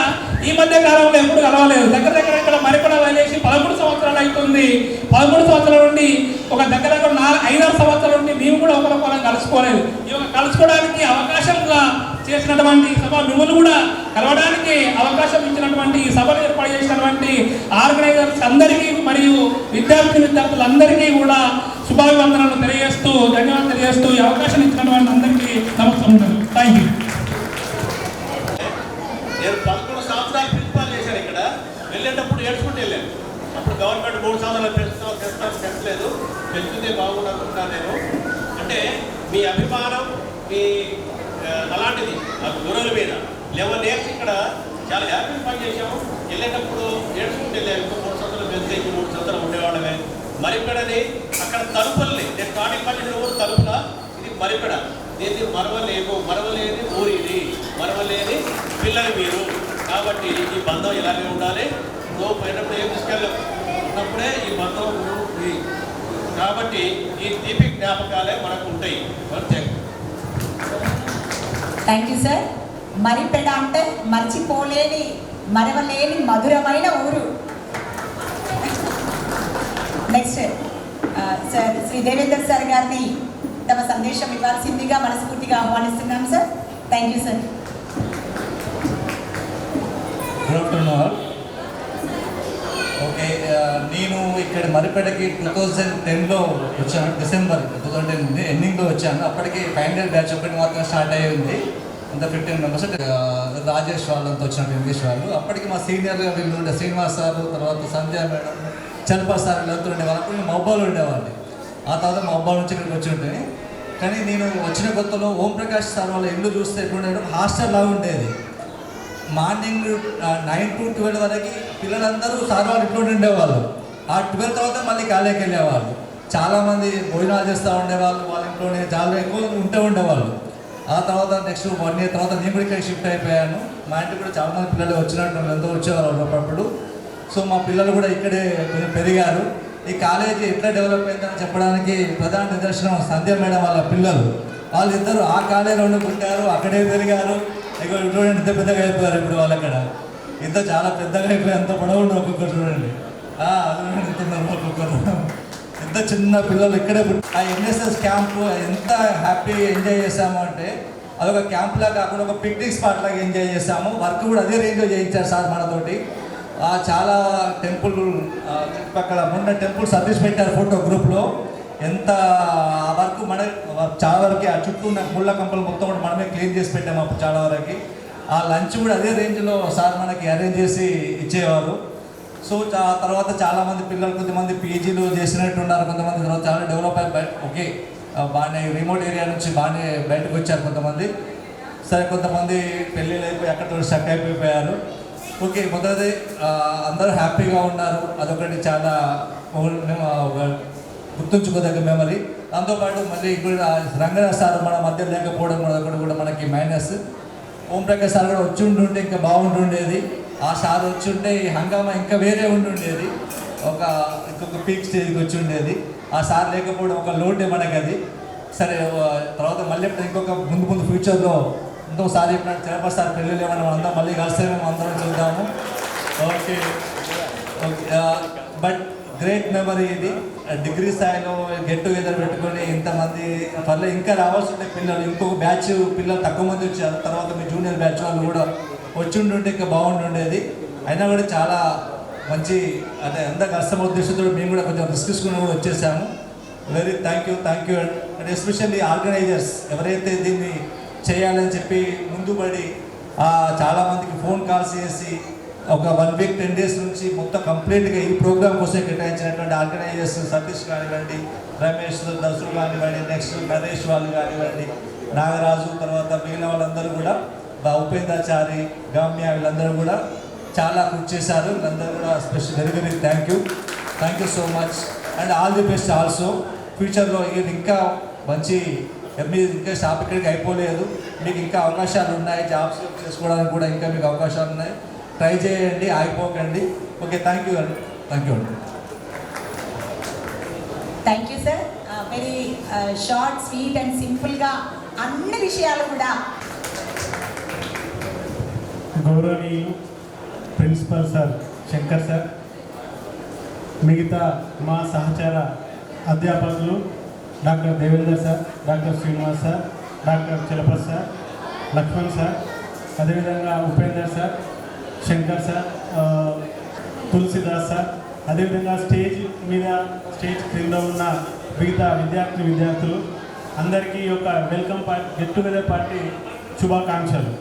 ఈ మధ్య కాలంలో ఎప్పుడు కలవలేదు. దగ్గర దగ్గర ఇక్కడ మరికొన వదిలేసి 13 సంవత్సరాలు అవుతుంది. 13 సంవత్సరాల నుండి ఒక దగ్గర దగ్గర 5-6 సంవత్సరాల నుండి మేము కూడా ఒకరికొకరం కలుసుకోలేదు. ఈ యొక్క కలుసుకోవడానికి అవకాశంగా చేసినటువంటి సభ, మిమ్మల్ని కూడా కలవడానికి అవకాశం ఇచ్చినటువంటి ఈ సభను ఏర్పాటు చేసినటువంటి ఆర్గనైజర్స్ అందరికీ మరియు విద్యార్థులందరికీ కూడా శుభాభివందనలు తెలియజేస్తూ, ధన్యవాదాలు తెలియజేస్తూ ఈ అవకాశం ఇచ్చినటువంటి అందరికీ నమస్కారం. Thank you. నేను 11 సంవత్సరాలు ప్రిన్సిపాల్ చేశాను. ఇక్కడ వెళ్ళేటప్పుడు ఏడ్చుకుంటూ వెళ్ళాను. అప్పుడు గవర్నమెంట్ 3 సంవత్సరాలు పెంచలేదు, పెంచితే బాగుండనుకుంటున్నాను నేను. అంటే మీ అభిమానం మీ అలాంటిది ఆ గురువుల మీద లెవెల్ ఇయర్స్ ఇక్కడ చాలా హ్యాపీగా పని చేసాము. వెళ్ళేటప్పుడు నేర్చుకుంటే వెళ్ళాము. 3 సంవత్సరాలు వెళ్తే 3 సంవత్సరాలు ఉండేవాళ్ళమే. మరిపెడని అక్కడ తలుపుల్ని నేను స్టార్టింగ్ పనిచేసిన ఊరు తలుపుల, ఇది మరిపెడ. దీన్ని మరవలేని ఊరి ఇది, మరవలేని పిల్లలు మీరు. కాబట్టి ఈ బంధం ఇలాగే ఉండాలి. నువ్వు పోయినప్పుడు ఏం తీసుకెళ్ళినప్పుడే ఈ బంధం కాబట్టి ఈ తీపి జ్ఞాపకాలే మనకు ఉంటాయి. Thank you sir. మరిపెడ అంటే మర్చిపోలేని మరవలేని మధురమైన ఊరు. Next sir Shri Devender sir గారిని తమ సందేశం ఇవ్వాల్సిందిగా మనస్ఫూర్తిగా ఆహ్వానిస్తున్నాం sir. Thank you sir. Good afternoon. Okay, నేను ఇక్కడ మరిపేటకి 2010లో వచ్చాను. డిసెంబర్ 2010 ఎండింగ్లో వచ్చాను. అప్పటికి ఫైనల్ బ్యాచ్ ఒకటి మాత్రం స్టార్ట్ అయ్యి ఉంది. అంత 15 మెంబర్స్. రాజేష్ వాళ్ళంతా వచ్చినట్టు ఇంగ్లీష్ వాళ్ళు. అప్పటికి మా సీనియర్గా వీళ్ళు ఉండే శ్రీనివాస్ సార్, తర్వాత సంజయ్ మేడం, చలపతి సార్ వీళ్ళంతా ఉండేవాళ్ళు. అప్పుడు మేము మొబైల్ ఉండేవాళ్ళు. ఆ తర్వాత మొబైల్ నుంచి ఇక్కడికి వచ్చి ఉంటే, కానీ నేను వచ్చిన కొత్తలో ఓంప్రకాష్ సార్ వాళ్ళ ఇల్లు చూస్తే ఎప్పుడు హాస్టల్ లాగా ఉండేది. మార్నింగ్ 9 to 12 వరకు పిల్లలందరూ సార్ వాళ్ళు ఇంట్లో ఉండేవాళ్ళు. ఆ 12 తర్వాత మళ్ళీ కాలేజీకి వెళ్ళేవాళ్ళు. చాలామంది భోజనాలు చేస్తూ ఉండేవాళ్ళు. వాళ్ళ ఇంట్లోనే చాలా ఎక్కువ ఉండేవాళ్ళు. ఆ తర్వాత నెక్స్ట్ 1 year తర్వాత నేను కూడా ఇక్కడ షిఫ్ట్ అయిపోయాను. మా ఇంటికి కూడా చాలామంది పిల్లలు వచ్చినట్టు ఎంతో వచ్చేవాళ్ళు అప్పుడప్పుడు. సో మా పిల్లలు కూడా ఇక్కడే కొంచెం పెరిగారు. ఈ కాలేజీ ఎట్లా డెవలప్ అయిందని చెప్పడానికి ప్రధాన నిదర్శనం సంధ్య మేడం వాళ్ళ పిల్లలు. వాళ్ళిద్దరూ ఆ కాలేజీలోనే పుట్టారు, అక్కడే పెరిగారు. ఇక్కడ చూడండి ఇంత పెద్దగా అయిపోయారు. ఇప్పుడు వాళ్ళు అక్కడ ఇంత చాలా పెద్దగా అయిపోయి ఎంత పొడవుండు ఒక్కొక్కరు చూడండి. ఇంతున్నారు ఒక్కొక్కరు. ఎంత చిన్న పిల్లలు ఇక్కడే ఆ ఎన్ఎస్ఎస్ క్యాంపు ఎంత హ్యాపీ ఎంజాయ్ చేసాము అంటే అదొక క్యాంప్లా కాకుండా ఒక పిక్నిక్ స్పాట్ లాగా ఎంజాయ్ చేసాము. వర్క్ కూడా అదే రేంజ్లో చేయించారు సార్ మనతోటి. చాలా టెంపుల్ చుట్టుపక్కల మొన్న టెంపుల్ సర్వీస్ పెట్టారు ఫోటో గ్రూప్లో. ఎంత ఆ వర్క్ మన చాలా వరకు ఆ చుట్టూ ఉన్న ముళ్ళ కంపలు మొత్తం కూడా మనమే క్లీన్ చేసి పెట్టాము అప్పుడు చాలా వరకు. ఆ లంచ్ కూడా అదే రేంజ్లో సార్ మనకి అరేంజ్ చేసి ఇచ్చేవారు. సో తర్వాత చాలామంది పిల్లలు కొంతమంది పీజీలు చేసినట్టు ఉన్నారు. కొంతమంది తర్వాత చాలా డెవలప్ అయ్యి ఓకే బాగానే రిమోట్ ఏరియా నుంచి బాగానే బయటకు వచ్చారు కొంతమంది. సరే కొంతమంది పెళ్ళిళ్ళు అయిపోయి అక్కడ స్టక్ అయిపోయారు. ఓకే మొదటిది అందరూ హ్యాపీగా ఉన్నారు. అదొకటి చాలా గుర్తుంచుకోదగ్గ మెమరీ. దాంతోపాటు మళ్ళీ ఇప్పుడు రంగరాజ్ సార్ మన మధ్య లేకపోవడం అదొకటి కూడా మనకి మైనస్. ఓంప్రకాష్ సార్ కూడా వచ్చి ఉంటుంటే ఇంకా బాగుంటుండేది. ఆ సార్ వచ్చి ఉంటే ఈ హంగామా ఇంకా వేరే ఉండుండేది. ఇంకొక పీక్ స్టేజ్కి వచ్చి ఉండేది. ఆ సార్ లేకపోవడం ఒక లోటే మనకి అది. సరే తర్వాత మళ్ళీ ఇంకొక ముందు ఫ్యూచర్లో ఇంకోసారి చెప్పినట్టు చలపతి సార్ పెళ్ళిళ్ళు ఏమన్నా అందరం మళ్ళీ కలిస్తే మేము అందరం చూద్దాము. Okay okay but great memory ఇది. డిగ్రీ స్థాయిలో గెట్ టుగెదర్ పెట్టుకొని ఇంతమంది పర్లేదు ఇంకా రావాల్సి ఉంటే పిల్లలు ఇంకొక బ్యాచ్ పిల్లలు తక్కువ మంది వచ్చారు. తర్వాత మీ జూనియర్ బ్యాచ్ వాళ్ళు కూడా వచ్చి ఉంటుంటే ఇంకా బాగుంటుండేది. అయినా కూడా చాలా మంచి అంటే ఎంత కష్టం ఉద్దేశంతో మేము కూడా కొంచెం రిస్క్ తీసుకుని కూడా వచ్చేసాము. Very thank you and especially organisers ఎవరైతే దీన్ని చేయాలని చెప్పి ముందుపడి చాలామందికి ఫోన్ కాల్స్ చేసి ఒక 1 week 10 days నుంచి మొత్తం కంప్లీట్గా ఈ ప్రోగ్రామ్ కోసం కేటాయించినటువంటి ఆర్గనైజర్స్ సతీష్ కానివ్వండి, రమేష్ దసులు కానివ్వండి, నెక్స్ట్ నరేష్ వాళ్ళు కానివ్వండి, నాగరాజు, తర్వాత మిగిలిన వాళ్ళందరూ కూడా ఉపేంద్రాచారి, గామ్య వీళ్ళందరూ కూడా చాలా కృషి చేశారు. వీళ్ళందరూ కూడా very very thank you so much and all the best also. ఫ్యూచర్లో ఇది ఇంకా మంచి మీరు ఇంకా షాప్ ఇక్కడికి అయిపోలేదు. మీకు ఇంకా అవకాశాలు ఉన్నాయి. జాబ్స్ చేసుకోవడానికి కూడా ఇంకా మీకు అవకాశాలు ఉన్నాయి. ట్రై చేయండి, ఆగిపోకండి. ఓకే థ్యాంక్ యూ అండి. Thank you sir. Very short sweet and సింపుల్గా అన్ని విషయాలు కూడా. గౌరవనీయులు ప్రిన్సిపల్ సార్ శంకర్ సార్, మిగతా మా సహచార అధ్యాపకులు doctor Devender sir, doctor Srinivas sir, doctor Chalapathi sir, Laxman sir, అదేవిధంగా Upender sir, Shankar sir, Tulsidas sir, అదేవిధంగా స్టేజ్ క్రింద ఉన్న మిగతా విద్యార్థులు అందరికీ ఒక welcome party get together party శుభాకాంక్షలు.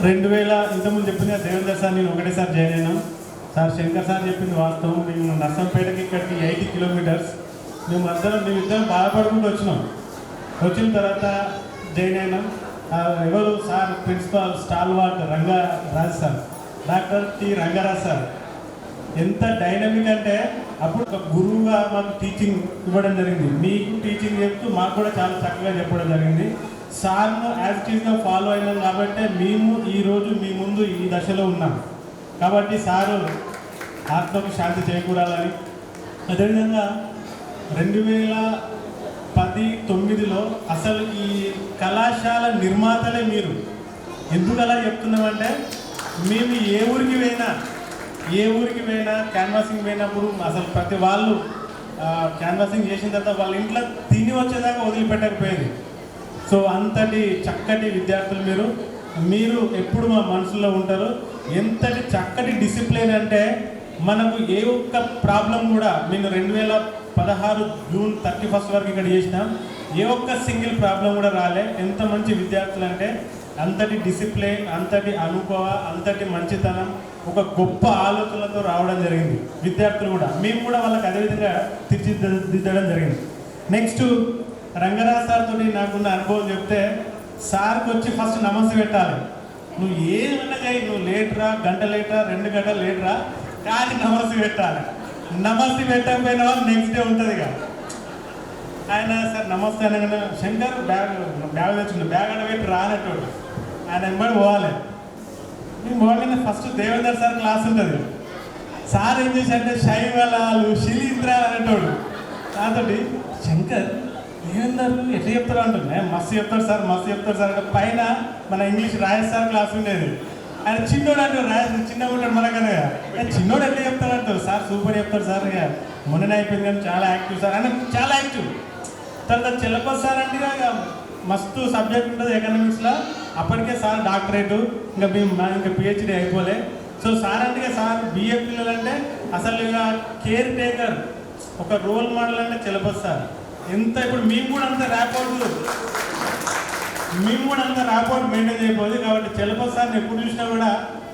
2000 ఇంతకుముందు చెప్పిన దేవేందర్ సార్ నేను ఒకటేసారి జాయిన్ అయినాం. సార్ శంకర్ సార్ చెప్పింది వాస్తవం. మేము నర్సంపేటకి ఇక్కడికి 80 kilometers. మేమిద్దరం బాధపడుకుంటూ వచ్చిన తర్వాత జాయిన్ అయినాం. ఎవరు sir principal stalwart Rangaraj sir, doctor T Rangaraj sir. ఎంత డైనమిక్ అంటే అప్పుడు ఒక గురువుగా మాకు టీచింగ్ ఇవ్వడం జరిగింది. మీకు టీచింగ్ చెప్తూ మాకు కూడా చాలా చక్కగా చెప్పడం జరిగింది. సార్ను యాజ్ టీజ్గా ఫాలో అయినాం కాబట్టి మేము ఈరోజు మీ ముందు ఈ దశలో ఉన్నాం. కాబట్టి సారు ఆత్మకు శాంతి చేకూరాలని. అదేవిధంగా 2010-9లో అసలు ఈ కళాశాల నిర్మాతలే మీరు. ఎందుకు అలా చెప్తున్నామంటే మేము ఏ ఊరికి పోయినా క్యాన్వాసింగ్ పోయినప్పుడు అసలు ప్రతి వాళ్ళు క్యాన్వాసింగ్ చేసిన తర్వాత వాళ్ళ ఇంట్లో తిని వచ్చేదాకా వదిలిపెట్టకపోయేది. సో అంతటి చక్కటి విద్యార్థులు మీరు ఎప్పుడు మా మనసులో ఉంటారు. ఎంతటి చక్కటి డిసిప్లిన్ అంటే మనకు ఏ ఒక్క ప్రాబ్లం కూడా మేము 2016 జూన్ 31 వరకు ఇక్కడ చేసినాం. ఏ ఒక్క సింగిల్ ప్రాబ్లం కూడా రాలే. ఎంత మంచి విద్యార్థులు అంటే అంతటి డిసిప్లిన్, అంతటి అనుభవ, అంతటి మంచితనం, ఒక గొప్ప ఆలోచనలతో రావడం జరిగింది విద్యార్థులు కూడా. మేము కూడా వాళ్ళకి అదేవిధంగా తీర్చిదిద్దడం జరిగింది. నెక్స్ట్ రంగరాజ్ సార్ తోటి నాకున్న అనుభవం చెప్తే, సార్కి వచ్చి ఫస్ట్ నమస్తే పెట్టాలి. నువ్వు ఏమన్నా చేయి, నువ్వు లేట్రా, గంట లేట్రా, 2 గంటలు లేట్రా, కానీ నమస్తే పెట్టాలి. నమస్తే పెట్టకపోయిన వాళ్ళు నెక్స్ట్ డే ఉంటుంది ఇక. ఆయన సార్ నమస్తే అనగానే శంకర్ బ్యాగ్ తెచ్చుకున్నా, బ్యాగ్ అడ పెట్టి రానట్టు ఆయన ఎంబడి పోవాలి. మేము పోగానే ఫస్ట్ దేవేందర్ సార్ క్లాస్ ఉంటుంది. సార్ ఏం చేశారంటే శైవలాలు, శిలీంద్రాలు అనేటోడు. దాంతో శంకర్ దేవేందర్ ఎట్లా చెప్తారు అంటుంది. మస్తు చెప్తారు సార్ అంటే పైన మన ఇంగ్లీష్ రాజేష్ సార్ క్లాస్ ఉండేది. ఆయన చిన్నోడు అంటారు, రాజేష్ చిన్నగా ఉంటాడు మనకనే. చిన్నోడు ఎట్లా చెప్తారు అంటారు. సార్ సూపర్ చెప్తారు సార్, ఇక మొన్ననే అయిపోయింది కానీ చాలా యాక్టివ్ సార్, ఆయన చాలా యాక్టివ్. తర్వాత చెల్లపతి సార్ అంటే ఇక మస్తు సబ్జెక్ట్ ఉంటుంది ఎకనామిక్స్లో. అప్పటికే సార్ డాక్టరేటు, ఇంకా ఇంకా పిహెచ్డీ అయిపోలే. సో సార్ అంటే సార్ బిఏ పిల్లలు అంటే అసలు ఇక కేర్ టేకర్, ఒక రోల్ మోడల్ అంటే చెల్లపతి సార్. ఎంత ఇప్పుడు మేము కూడా అంత ర్యాపోర్ట్ మెయింటైన్ చేయకపోదు. కాబట్టి చెల్లపతి సార్ని ఎప్పుడు చూసినా కూడా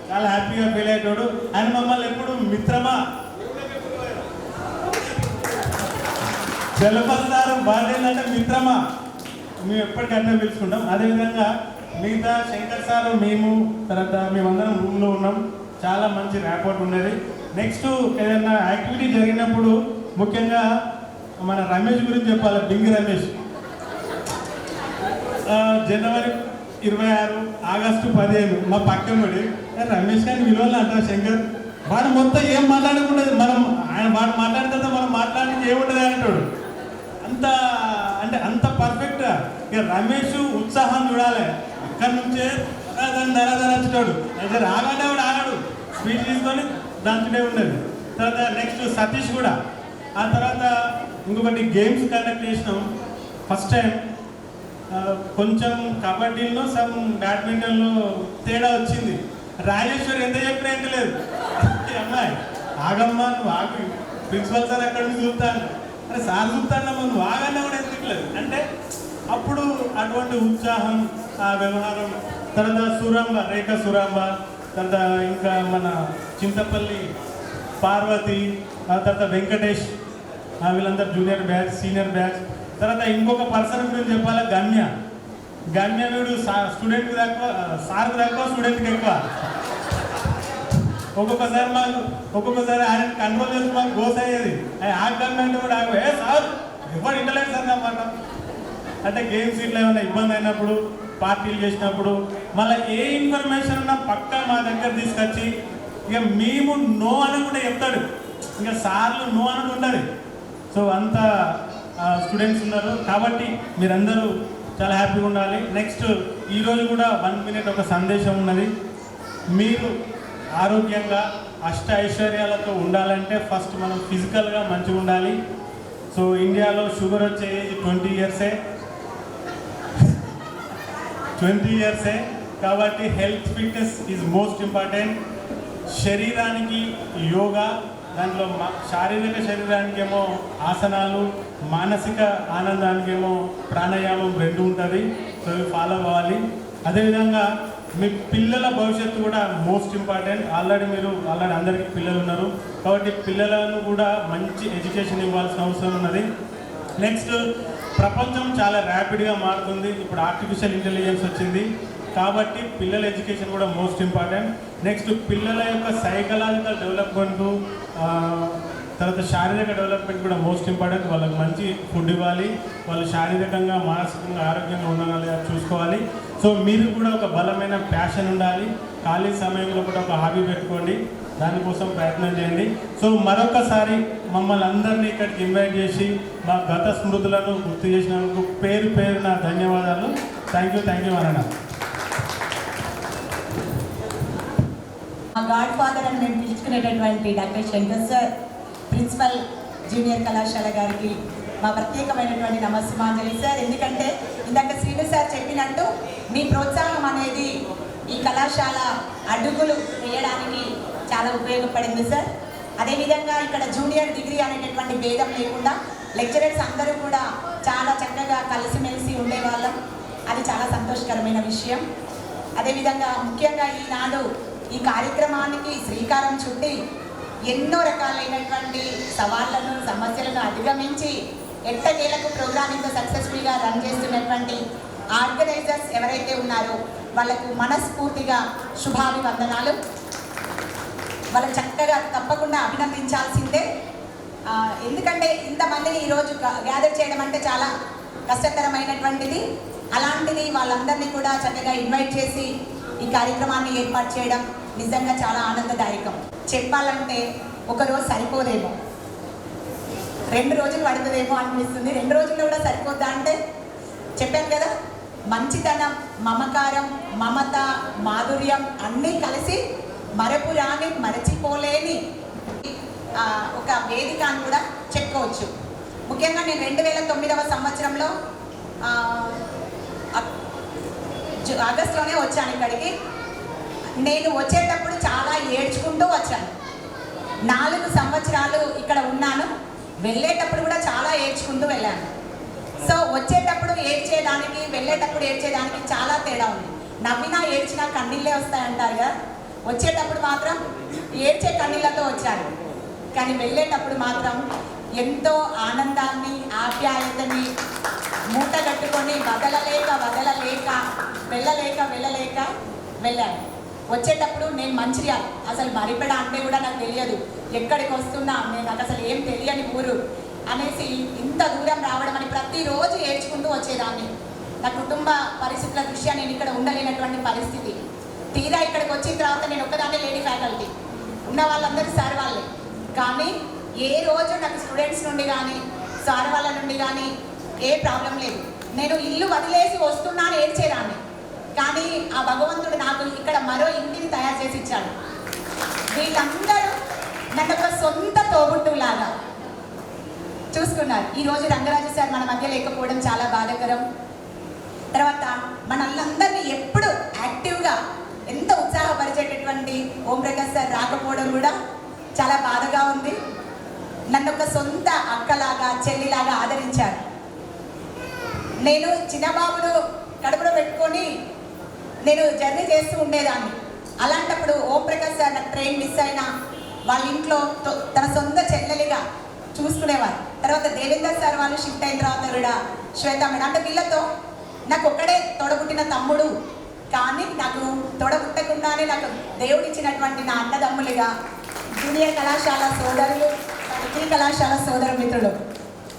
చాలా హ్యాపీగా ఫీల్ అయ్యేటోడు. ఆయన మమ్మల్ని ఎప్పుడు మిత్రమా, చెల్లపతి సార్ బర్త్డే అంటే మిత్రమా, మేము ఎప్పటికంటే పిలుచుకుంటాం. అదేవిధంగా మిగతా శంకర్ సార్, మేము తర్వాత మేమందరం రూమ్లో ఉన్నాం. చాలా మంచి ర్యాపోర్ట్ ఉన్నది. నెక్స్ట్ ఏదైనా యాక్టివిటీ జరిగినప్పుడు ముఖ్యంగా మన రమేష్ గురించి చెప్పాలి. బింగి రమేష్ జనవరి 26, ఆగస్టు 15 మా పక్కనబడి రమేష్ గారిని విలువలు అంటారు. శంకర్ వాడు మొత్తం ఏం మాట్లాడకుండదు, వాడు మాట్లాడిన మనం మాట్లాడితే ఏముంటుంది అంటాడు. అంత పర్ఫెక్ట్గా. ఇక రమేష్ ఉత్సాహం చూడాలి. అక్కడి నుంచే వచ్చాడు. అయితే రాగానే వాడు ఆగాడు, స్పీచ్ తీసుకొని దాంట్లోనే ఉండేది. తర్వాత నెక్స్ట్ సతీష్ కూడా. ఆ తర్వాత ఇంకొకటి గేమ్స్ కండక్ట్ చేసినాం ఫస్ట్ టైం. కొంచెం కబడ్డీలో బ్యాడ్మింటన్లో తేడా వచ్చింది. రాజేశ్వరి ఎంత చెప్పినా ఏంటి లేదు. అమ్మాయి ఆగమ్మా, నువ్వు ఆగి, ప్రిన్సిపల్ సార్ ఎక్కడి నుంచి చూస్తాను, అరే సార్ చూస్తానమ్మా, నువ్వు ఆగన్నా కూడా ఎందుకు లేదు అంటే అప్పుడు అటువంటి ఉత్సాహం, ఆ వ్యవహారం. తర్వాత సురాంబ, రేఖ సురాంబ, తర్వాత ఇంకా మన చింతపల్లి పార్వతి, తర్వాత వెంకటేష్, వీళ్ళందరూ జూనియర్ బ్యాచ్, సీనియర్ బ్యాచ్. తర్వాత ఇంకొక పర్సన్ గురించి చెప్పాలి, గమ్య వీడు స్టూడెంట్కి తక్కువ, సార్కి తక్కువ, స్టూడెంట్కి ఎక్కువ. ఒక్కొక్కసారి ఆయన కంట్రోల్ చేసి మాకు గోస్ అయ్యేది. ఆ గమ్య అంటే కూడా సార్ ఎవరు ఇంటలేదు సార్ అన్నమాట. అంటే గేమ్స్ ఇట్లా ఏమైనా ఇబ్బంది అయినప్పుడు, పార్టీలు చేసినప్పుడు, మళ్ళీ ఏ ఇన్ఫర్మేషన్ ఉన్నా పక్కా మా దగ్గర తీసుకొచ్చి ఇక మేము నో అని కూడా చెప్తాడు. ఇంకా సార్లు నో అని ఉండదు. సో అంత స్టూడెంట్స్ ఉన్నారు. కాబట్టి మీరందరూ చాలా హ్యాపీగా ఉండాలి. నెక్స్ట్ ఈరోజు కూడా 1 minute ఒక సందేశం ఉన్నది. మీరు ఆరోగ్యంగా అష్ట ఐశ్వర్యాలతో ఉండాలంటే ఫస్ట్ మనం ఫిజికల్గా మంచిగా ఉండాలి. సో ఇండియాలో షుగర్ వచ్చే ఏజ్ 20 ఇయర్సే. కాబట్టి health fitness is most important. శరీరానికి యోగా, దాంట్లో శారీరక శరీరానికి ఏమో ఆసనాలు, మానసిక ఆనందానికి ఏమో ప్రాణాయామం 2 ఉంటుంది. సో ఇవి ఫాలో అవ్వాలి. అదేవిధంగా మీ పిల్లల భవిష్యత్తు కూడా మోస్ట్ ఇంపార్టెంట్. ఆల్రెడీ అందరికీ పిల్లలు ఉన్నారు. కాబట్టి పిల్లలను కూడా మంచి ఎడ్యుకేషన్ ఇవ్వాల్సిన అవసరం ఉన్నది. నెక్స్ట్ ప్రపంచం చాలా ర్యాపిడ్గా మారుతుంది. ఇప్పుడు ఆర్టిఫిషియల్ ఇంటెలిజెన్స్ వచ్చింది కాబట్టి పిల్లల ఎడ్యుకేషన్ కూడా మోస్ట్ ఇంపార్టెంట్. నెక్స్ట్ పిల్లల యొక్క సైకలాజికల్ డెవలప్మెంట్, తర్వాత శారీరక డెవలప్మెంట్ కూడా మోస్ట్ ఇంపార్టెంట్. వాళ్ళకి మంచి ఫుడ్ ఇవ్వాలి, వాళ్ళు శారీరకంగా మానసికంగా ఆరోగ్యంగా ఉండాలి, చూసుకోవాలి. సో మీరు కూడా ఒక బలమైన ప్యాషన్ ఉండాలి. ఖాళీ సమయంలో కూడా ఒక హాబీ పెట్టుకోండి, దానికోసం ప్రయత్నం చేయండి. సో మరొకసారి మమ్మల్ని అందరినీ ఇక్కడికి ఇన్వైట్ చేసి మా గత స్మృతులను గుర్తు చేసినందుకు పేరు పేరున ధన్యవాదాలు. థ్యాంక్ యూ అన్న. మా గాడ్ ఫాదర్ అని మేము పిలుచుకునేటటువంటి doctor Shankar sir, principal junior కళాశాల గారికి మా ప్రత్యేకమైనటువంటి నమస్సుమాంజలి సార్. ఎందుకంటే ఇందాక శ్రీను సార్ చెప్పినట్టు మీ ప్రోత్సాహం అనేది ఈ కళాశాల అడుగులు వేయడానికి చాలా ఉపయోగపడింది సార్. అదేవిధంగా ఇక్కడ జూనియర్ డిగ్రీ అనేటటువంటి భేదం లేకుండా లెక్చరర్స్ అందరూ కూడా చాలా చక్కగా కలిసిమెలిసి ఉండేవాళ్ళం. అది చాలా సంతోషకరమైన విషయం. అదేవిధంగా ముఖ్యంగా ఈనాడు ఈ కార్యక్రమానికి శ్రీకారం చుట్టి ఎన్నో రకాలైనటువంటి సవాళ్లను సమస్యలను అధిగమించి ఎట్టకేలకు ప్రోగ్రామింగ్తో సక్సెస్ఫుల్గా రన్ చేస్తున్నటువంటి ఆర్గనైజర్స్ ఎవరైతే ఉన్నారో వాళ్ళకు మనస్ఫూర్తిగా శుభాభివందనాలు. వాళ్ళు చక్కగా తప్పకుండా అభినందించాల్సిందే. ఎందుకంటే ఇంతమందిని ఈరోజు గ్యాదర్ చేయడం అంటే చాలా కష్టతరమైనటువంటిది. అలాంటిది వాళ్ళందరినీ కూడా చక్కగా ఇన్వైట్ చేసి ఈ కార్యక్రమాన్ని ఏర్పాటు చేయడం నిజంగా చాలా ఆనందదాయకం. చెప్పాలంటే ఒకరోజు సరిపోదేమో, 2 రోజులు పడుతుందేమో అనిపిస్తుంది. 2 రోజుల్లో కూడా సరిపోద్దా అంటే చెప్పాను కదా, మంచితనం, మమకారం, మమత, మాధుర్యం అన్నీ కలిసి మరపురాని మరచిపోలేని ఒక వేదిక అని కూడా చెప్పుకోవచ్చు. ముఖ్యంగా నేను 2009వ సంవత్సరంలో ఆగస్టులోనే వచ్చాను ఇక్కడికి. నేను వచ్చేటప్పుడు చాలా ఏడ్చుకుంటూ వచ్చాను. 4 సంవత్సరాలు ఇక్కడ ఉన్నాను. వెళ్ళేటప్పుడు కూడా చాలా ఏడ్చుకుంటూ వెళ్ళాను. సో వచ్చేటప్పుడు ఏడ్చేదానికి, వెళ్ళేటప్పుడు ఏడ్చేదానికి చాలా తేడా ఉంది. నవ్వినా ఏడ్చినా కన్నీళ్ళే వస్తాయంటారు కదా, వచ్చేటప్పుడు మాత్రం ఏడ్చే కన్నీళ్ళతో వచ్చాను. కానీ వెళ్ళేటప్పుడు మాత్రం ఎంతో ఆనందాన్ని, ఆప్యాయతని మూటగట్టుకొని వదలలేక వెళ్ళలేక వెళ్ళాను. వచ్చేటప్పుడు నేను మంచిర్యాల, అసలు మరిపెడ అంటే కూడా నాకు తెలియదు, ఎక్కడికి వస్తున్నా నాకు అసలు ఏం తెలియని ఊరు అనేసి ఇంత దూరం రావడం అని ప్రతిరోజు ఏడ్చుకుంటూ వచ్చేదాన్ని. నా కుటుంబ పరిస్థితుల దృష్ట్యా నేను ఇక్కడ ఉండలేనటువంటి పరిస్థితి. తీరా ఇక్కడికి వచ్చిన తర్వాత నేను ఒక్కదాన్నే లేడీ ఫ్యాకల్టీ, ఉన్న వాళ్ళందరూ సార్ వాళ్ళే. కానీ ఏ రోజు నాకు స్టూడెంట్స్ నుండి కానీ సార్ వాళ్ళ నుండి కానీ ఏ ప్రాబ్లం లేదు. నేను ఇల్లు వదిలేసి వస్తున్నాను ఏడ్చేదాన్ని. కానీ ఆ భగవంతుడు నాకు ఇక్కడ మరో ఇంటిని తయారు చేసి ఇచ్చాడు. వీళ్ళందరూ నన్ను ఒక సొంత తోబుట్టులాగా చూసుకున్నారు. ఈరోజు రంగరాజు సార్ మన మధ్య లేకపోవడం చాలా బాధాకరం. తర్వాత మనల్లందరినీ ఎప్పుడు యాక్టివ్గా ఎంత ఉత్సాహపరిచేటటువంటి ఓం ప్రకాష్ సార్ రాకపోవడం కూడా చాలా బాధగా ఉంది. నన్ను ఒక సొంత అక్కలాగా, చెల్లిలాగా ఆదరించారు. నేను చిన్నబాబును కడుపులో పెట్టుకొని నేను జర్నీ చేస్తూ ఉండేదాన్ని. అలాంటప్పుడు ఓం ప్రకాష్ సార్ నాకు ట్రైన్ మిస్ అయినా వాళ్ళ ఇంట్లో తన సొంత చెల్లెలిగా చూసుకునేవారు. తర్వాత దేవేందర్ సార్ వాళ్ళు షిఫ్ట్ అయిన తర్వాత కూడా శ్వేత మేడం, అంటే వీళ్ళతో నాకు ఒక్కడే తోడబుట్టిన తమ్ముడు, కానీ నాకు తోడబుట్టకుండానే నాకు దేవుడిచ్చినటువంటి నా అన్నదమ్ములుగా జూనియర్ కళాశాల సోదరులు, డిగ్రీ కళాశాల సోదర మిత్రులు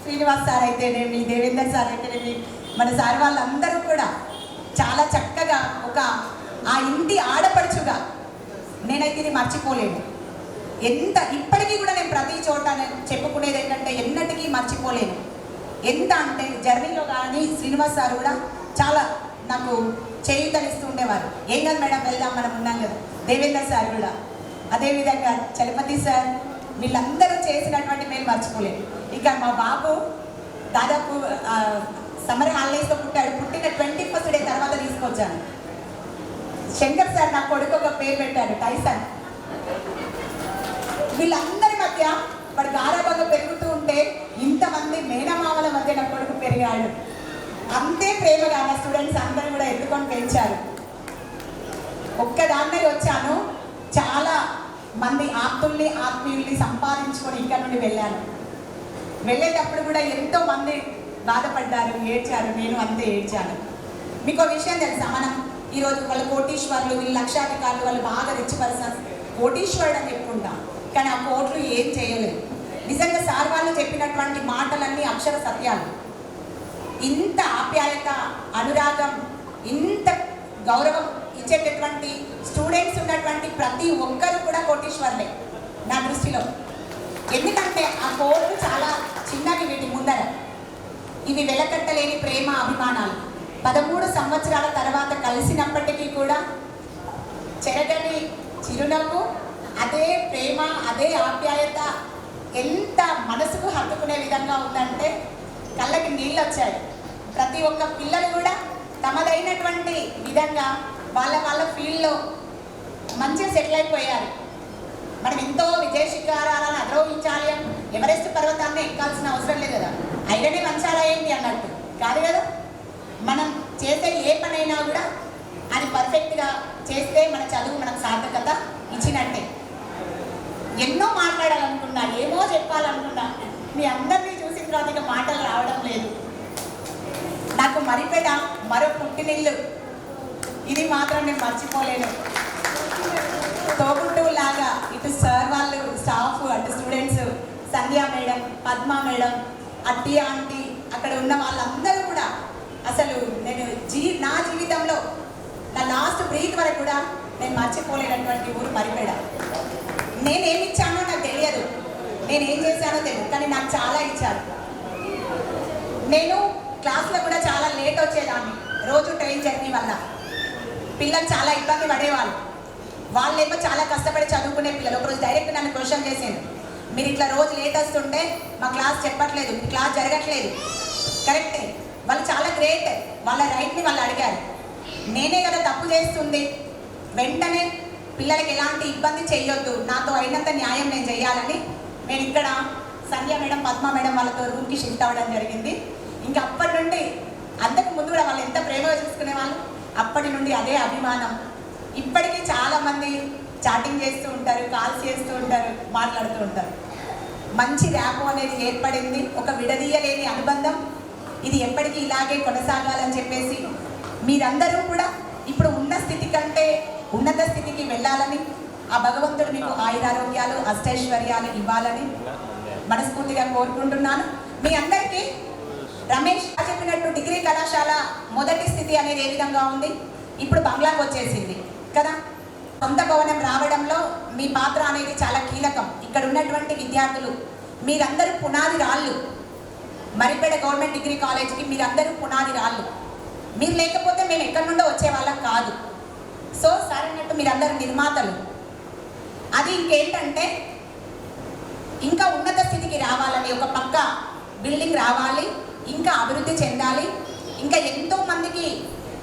శ్రీనివాస్ సార్ అయితేనేమి, దేవేందర్ సార్ అయితేనేమి, మన సార్ వాళ్ళందరూ కూడా చాలా చక్కగా ఒక ఆ ఇంటి ఆడపడుచుగా నేనైతే ఇది మర్చిపోలేను. ఇప్పటికీ కూడా నేను ప్రతి చోట చెప్పుకునేది ఏంటంటే ఎన్నటికీ మర్చిపోలేను. ఎంత అంటే జర్నీలో కానీ శ్రీనివాస్ సార్ కూడా చాలా నాకు చేయూతనిస్తూ ఉండేవారు. ఏం కాదు మేడం వెళ్దాం, మనం ఉన్నాం కదా. దేవేందర్ సార్ కూడా అదేవిధంగా చలపతి సార్, వీళ్ళందరూ చేసినటువంటి మేము మర్చిపోలేము. ఇక మా బాబు దాదాపు సమ్మర్ హాలిడేస్లో పుట్టాడు. పుట్టిన 21st డే తర్వాత తీసుకొచ్చాను. శంకర్ సార్ నా కొడుకు ఒక పేరు పెట్టారు, టైసన్. వీళ్ళందరి మధ్య వాడు గారాబంగా పెరుగుతూ ఉంటే ఇంతమంది మేనమామల మధ్య నా కొడుకు పెరిగాడు. అంతే ప్రేమగా నా స్టూడెంట్స్ అందరూ కూడా ఎత్తుకొని పెంచారు. ఒక్కదాన్నే వచ్చాను, చాలా మంది ఆప్తుల్ని ఆత్మీయుల్ని సంపాదించుకొని ఇక్కడ నుండి వెళ్ళాను. వెళ్ళేటప్పుడు కూడా ఎంతో మంది బాధపడ్డారు, ఏడ్చారు. నేను అంతే ఏడ్చాను. మీకు ఒక విషయం తెలుసా, మనం ఈరోజు వాళ్ళు కోటీశ్వర్లు, వీళ్ళు లక్షాధికారులు, వాళ్ళు బాగా రిచ్ పర్సన్స్, కోటీశ్వరుడు అని చెప్పుకుంటాం. కానీ ఆ కోట్లు ఏం చేయలేదు. నిజంగా సార్ వాళ్ళు చెప్పినటువంటి మాటలన్నీ అక్షర సత్యాలు. ఇంత ఆప్యాయత, అనురాగం, ఇంత గౌరవం ఇచ్చేటటువంటి స్టూడెంట్స్ ఉన్నటువంటి ప్రతి ఒక్కరు కూడా కోటీశ్వర్లే నా దృష్టిలో. ఎందుకంటే ఆ కోట్లు చాలా చిన్నవి వీటి ముందర. ఇవి వెలకట్టలేని ప్రేమ, అభిమానాలు. 13 సంవత్సరాల తర్వాత కలిసినప్పటికీ కూడా చెరగని చిరునవ్వు, అదే ప్రేమ, అదే ఆప్యాయత ఎంత మనసుకు హత్తుకునే విధంగా ఉందంటే కళ్ళకి నీళ్ళు వచ్చాయి. ప్రతి ఒక్క పిల్లలు కూడా తమదైనటువంటి విధంగా వాళ్ళ ఫీల్డ్లో మంచిగా సెటిల్ అయిపోయారు. మనం ఎంతో విజయశిఖరాలను అధిరోహించాలి, ఎవరెస్ట్ పర్వతాన్ని ఎక్కాల్సిన అవసరం లేదు కదా. అయిననే మంచాలా ఏంటి అన్నట్టు కాదు కదా. మనం చేసే ఏ పనైనా కూడా అది పర్ఫెక్ట్గా చేస్తే మన చదువు మనకు సార్థకత ఇచ్చినట్టే. ఎన్నో మాట్లాడాలనుకున్నా, ఏమో చెప్పాలనుకున్నా, మీ అందరినీ చూసిన తర్వాత ఇక మాటలు రావడం లేదు. నాకు మరిపేట మరో పుట్టినిల్లు, ఇది మాత్రం నేను మర్చిపోలేను. తోబుట్టు లాగా ఇటు సార్ వాళ్ళు, స్టాఫ్, అటు స్టూడెంట్స్, సంధ్యా మేడం, పద్మ మేడం, అట్టి ఆంటీ, అక్కడ ఉన్న వాళ్ళందరూ కూడా అసలు నేను నా జీవితంలో నా లాస్ట్ బ్రీత్ వరకు కూడా నేను మర్చిపోలేనటువంటి ఊరు మరిపేడ. నేనేమి ఇచ్చానో నాకు తెలియదు, నేనేం చేశానో తెలియదు, కానీ నాకు చాలా ఇచ్చారు. నేను క్లాస్లో కూడా చాలా లేట్ వచ్చేదాన్ని, రోజు ట్రైన్ జర్నీ వల్ల. పిల్లలు చాలా ఇబ్బంది పడేవాళ్ళు. వాళ్ళేమో చాలా కష్టపడి చదువుకునే పిల్లలు. ఒకరోజు డైరెక్ట్ నన్ను క్వశ్చన్ చేసింది, మీరు ఇట్లా రోజు లేట్ వస్తుంటే మా క్లాస్ చెప్పట్లేదు, మీ క్లాస్ జరగట్లేదు. కరెక్టే, వాళ్ళు చాలా గ్రేట్, వాళ్ళ రైట్ని వాళ్ళు అడిగారు. నేనే కదా తప్పు చేస్తుంది, వెంటనే పిల్లలకి ఎలాంటి ఇబ్బంది చేయొద్దు, నాతో అయినంత న్యాయం నేను చేయాలని నేను ఇక్కడ సంధ్య మేడం, పద్మ మేడం వాళ్ళతో రూమ్కి షిఫ్ట్ అవ్వడం జరిగింది. ఇంకా అప్పటి నుండి, అంతకు ముందు కూడా వాళ్ళు ఎంత ప్రేమగా చూసుకునేవాళ్ళు, అప్పటి నుండి అదే అభిమానం. ఇప్పటికీ చాలామంది చాటింగ్ చేస్తూ ఉంటారు, కాల్స్ చేస్తూ ఉంటారు, మాట్లాడుతూ ఉంటారు. మంచి ర్యాపో అనేది ఏర్పడింది, ఒక విడదీయలేని అనుబంధం. ఇది ఎప్పటికీ ఇలాగే కొనసాగాలని చెప్పేసి మీరందరూ కూడా ఇప్పుడు ఉన్న స్థితి కంటే ఉన్నత స్థితికి వెళ్ళాలని, ఆ భగవంతుడు మీకు ఆయురారోగ్యాలు, అష్టైశ్వర్యాలు ఇవ్వాలని మనస్ఫూర్తిగా కోరుకుంటున్నాను. మీ అందరికీ రమేష్ చెప్పినట్టు డిగ్రీ కళాశాల మొదటి స్థితి అనేది ఏ విధంగా ఉంది, ఇప్పుడు బంగ్లాకు వచ్చేసింది కదా. సొంత భవనం రావడంలో మీ పాత్ర అనేది చాలా కీలకం. ఇక్కడ ఉన్నటువంటి విద్యార్థులు మీరందరూ పునాది రాళ్ళు. మరిపేట గవర్నమెంట్ డిగ్రీ కాలేజ్కి మీరందరూ పునాది రాళ్ళు. మీరు లేకపోతే మేము ఎక్కడి నుండో వచ్చే వాళ్ళం కాదు. సో సార్ అన్నట్టు మీరందరూ నిర్మాతలు. అది ఇంకేంటంటే ఇంకా ఉన్నత స్థితికి రావాలని, ఒక పక్క బిల్డింగ్ రావాలి, ఇంకా అభివృద్ధి చెందాలి, ఇంకా ఎంతో మందికి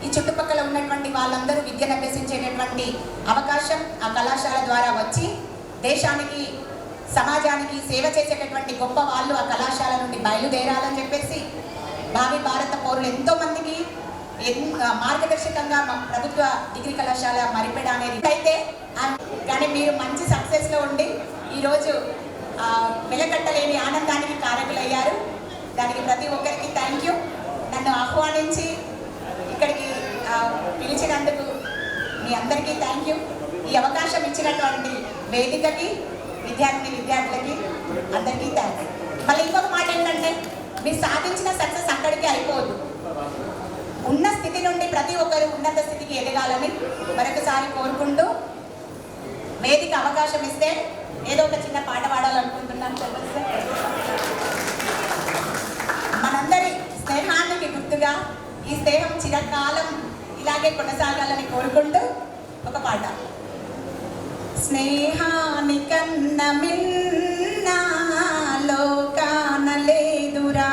ఈ చుట్టుపక్కల ఉన్నటువంటి వాళ్ళందరూ విద్యను అభ్యసించేటటువంటి అవకాశం ఆ కళాశాల ద్వారా వచ్చి దేశానికి, సమాజానికి సేవ చేసేటటువంటి గొప్ప వాళ్ళు ఆ కళాశాల నుండి బయలుదేరాలని చెప్పేసి భావి భారత పౌరులు ఎంతోమందికి మార్గదర్శకంగా ప్రభుత్వ డిగ్రీ కళాశాల మరిపేడ అనేది అయితే. కానీ మీరు మంచి సక్సెస్లో ఉండి ఈరోజు వెలకట్టలేని ఆనందానికి కారకులయ్యారు. దానికి ప్రతి ఒక్కరికి థ్యాంక్ యూ. నన్ను ఆహ్వానించి ఇక్కడికి పిలిచినందుకు మీ అందరికీ థ్యాంక్ యూ. ఈ అవకాశం ఇచ్చినటువంటి వేదికకి, విద్యార్థులకి అందరికీ థ్యాంక్ యూ. మళ్ళీ ఇంకొక మాట ఏంటంటే, మీరు సాధించిన సక్సెస్ అక్కడికి అయిపోవద్దు. ఉన్న స్థితి నుండి ప్రతి ఒక్కరు ఉన్నత స్థితికి ఎదగాలని మరొకసారి కోరుకుంటూ, వేదిక అవకాశం ఇస్తే ఏదో ఒక చిన్న పాట పాడాలనుకుంటున్నాను. మనందరి స్నేహానికి గుర్తుగా ఈ స్నేహం చిరకాలం ఇలాగే కొనసాగాలని కోరుకుంటూ ఒక పాట. స్నేహానికన్న మిన్న లోకాన లేదురా,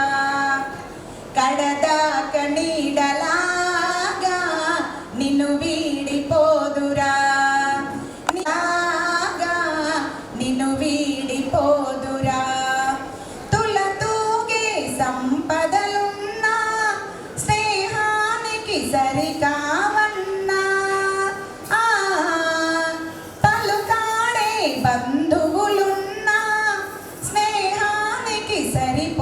కడదాక నీడలాగా నిన్ను వీడిపోదురా, నిన్ను వీడిపోదురా. తులతూగే సంపదలున్నా స్నేహానికి సరికావన్నా, పలుకాడే బంధువులున్నా స్నేహానికి సరిపో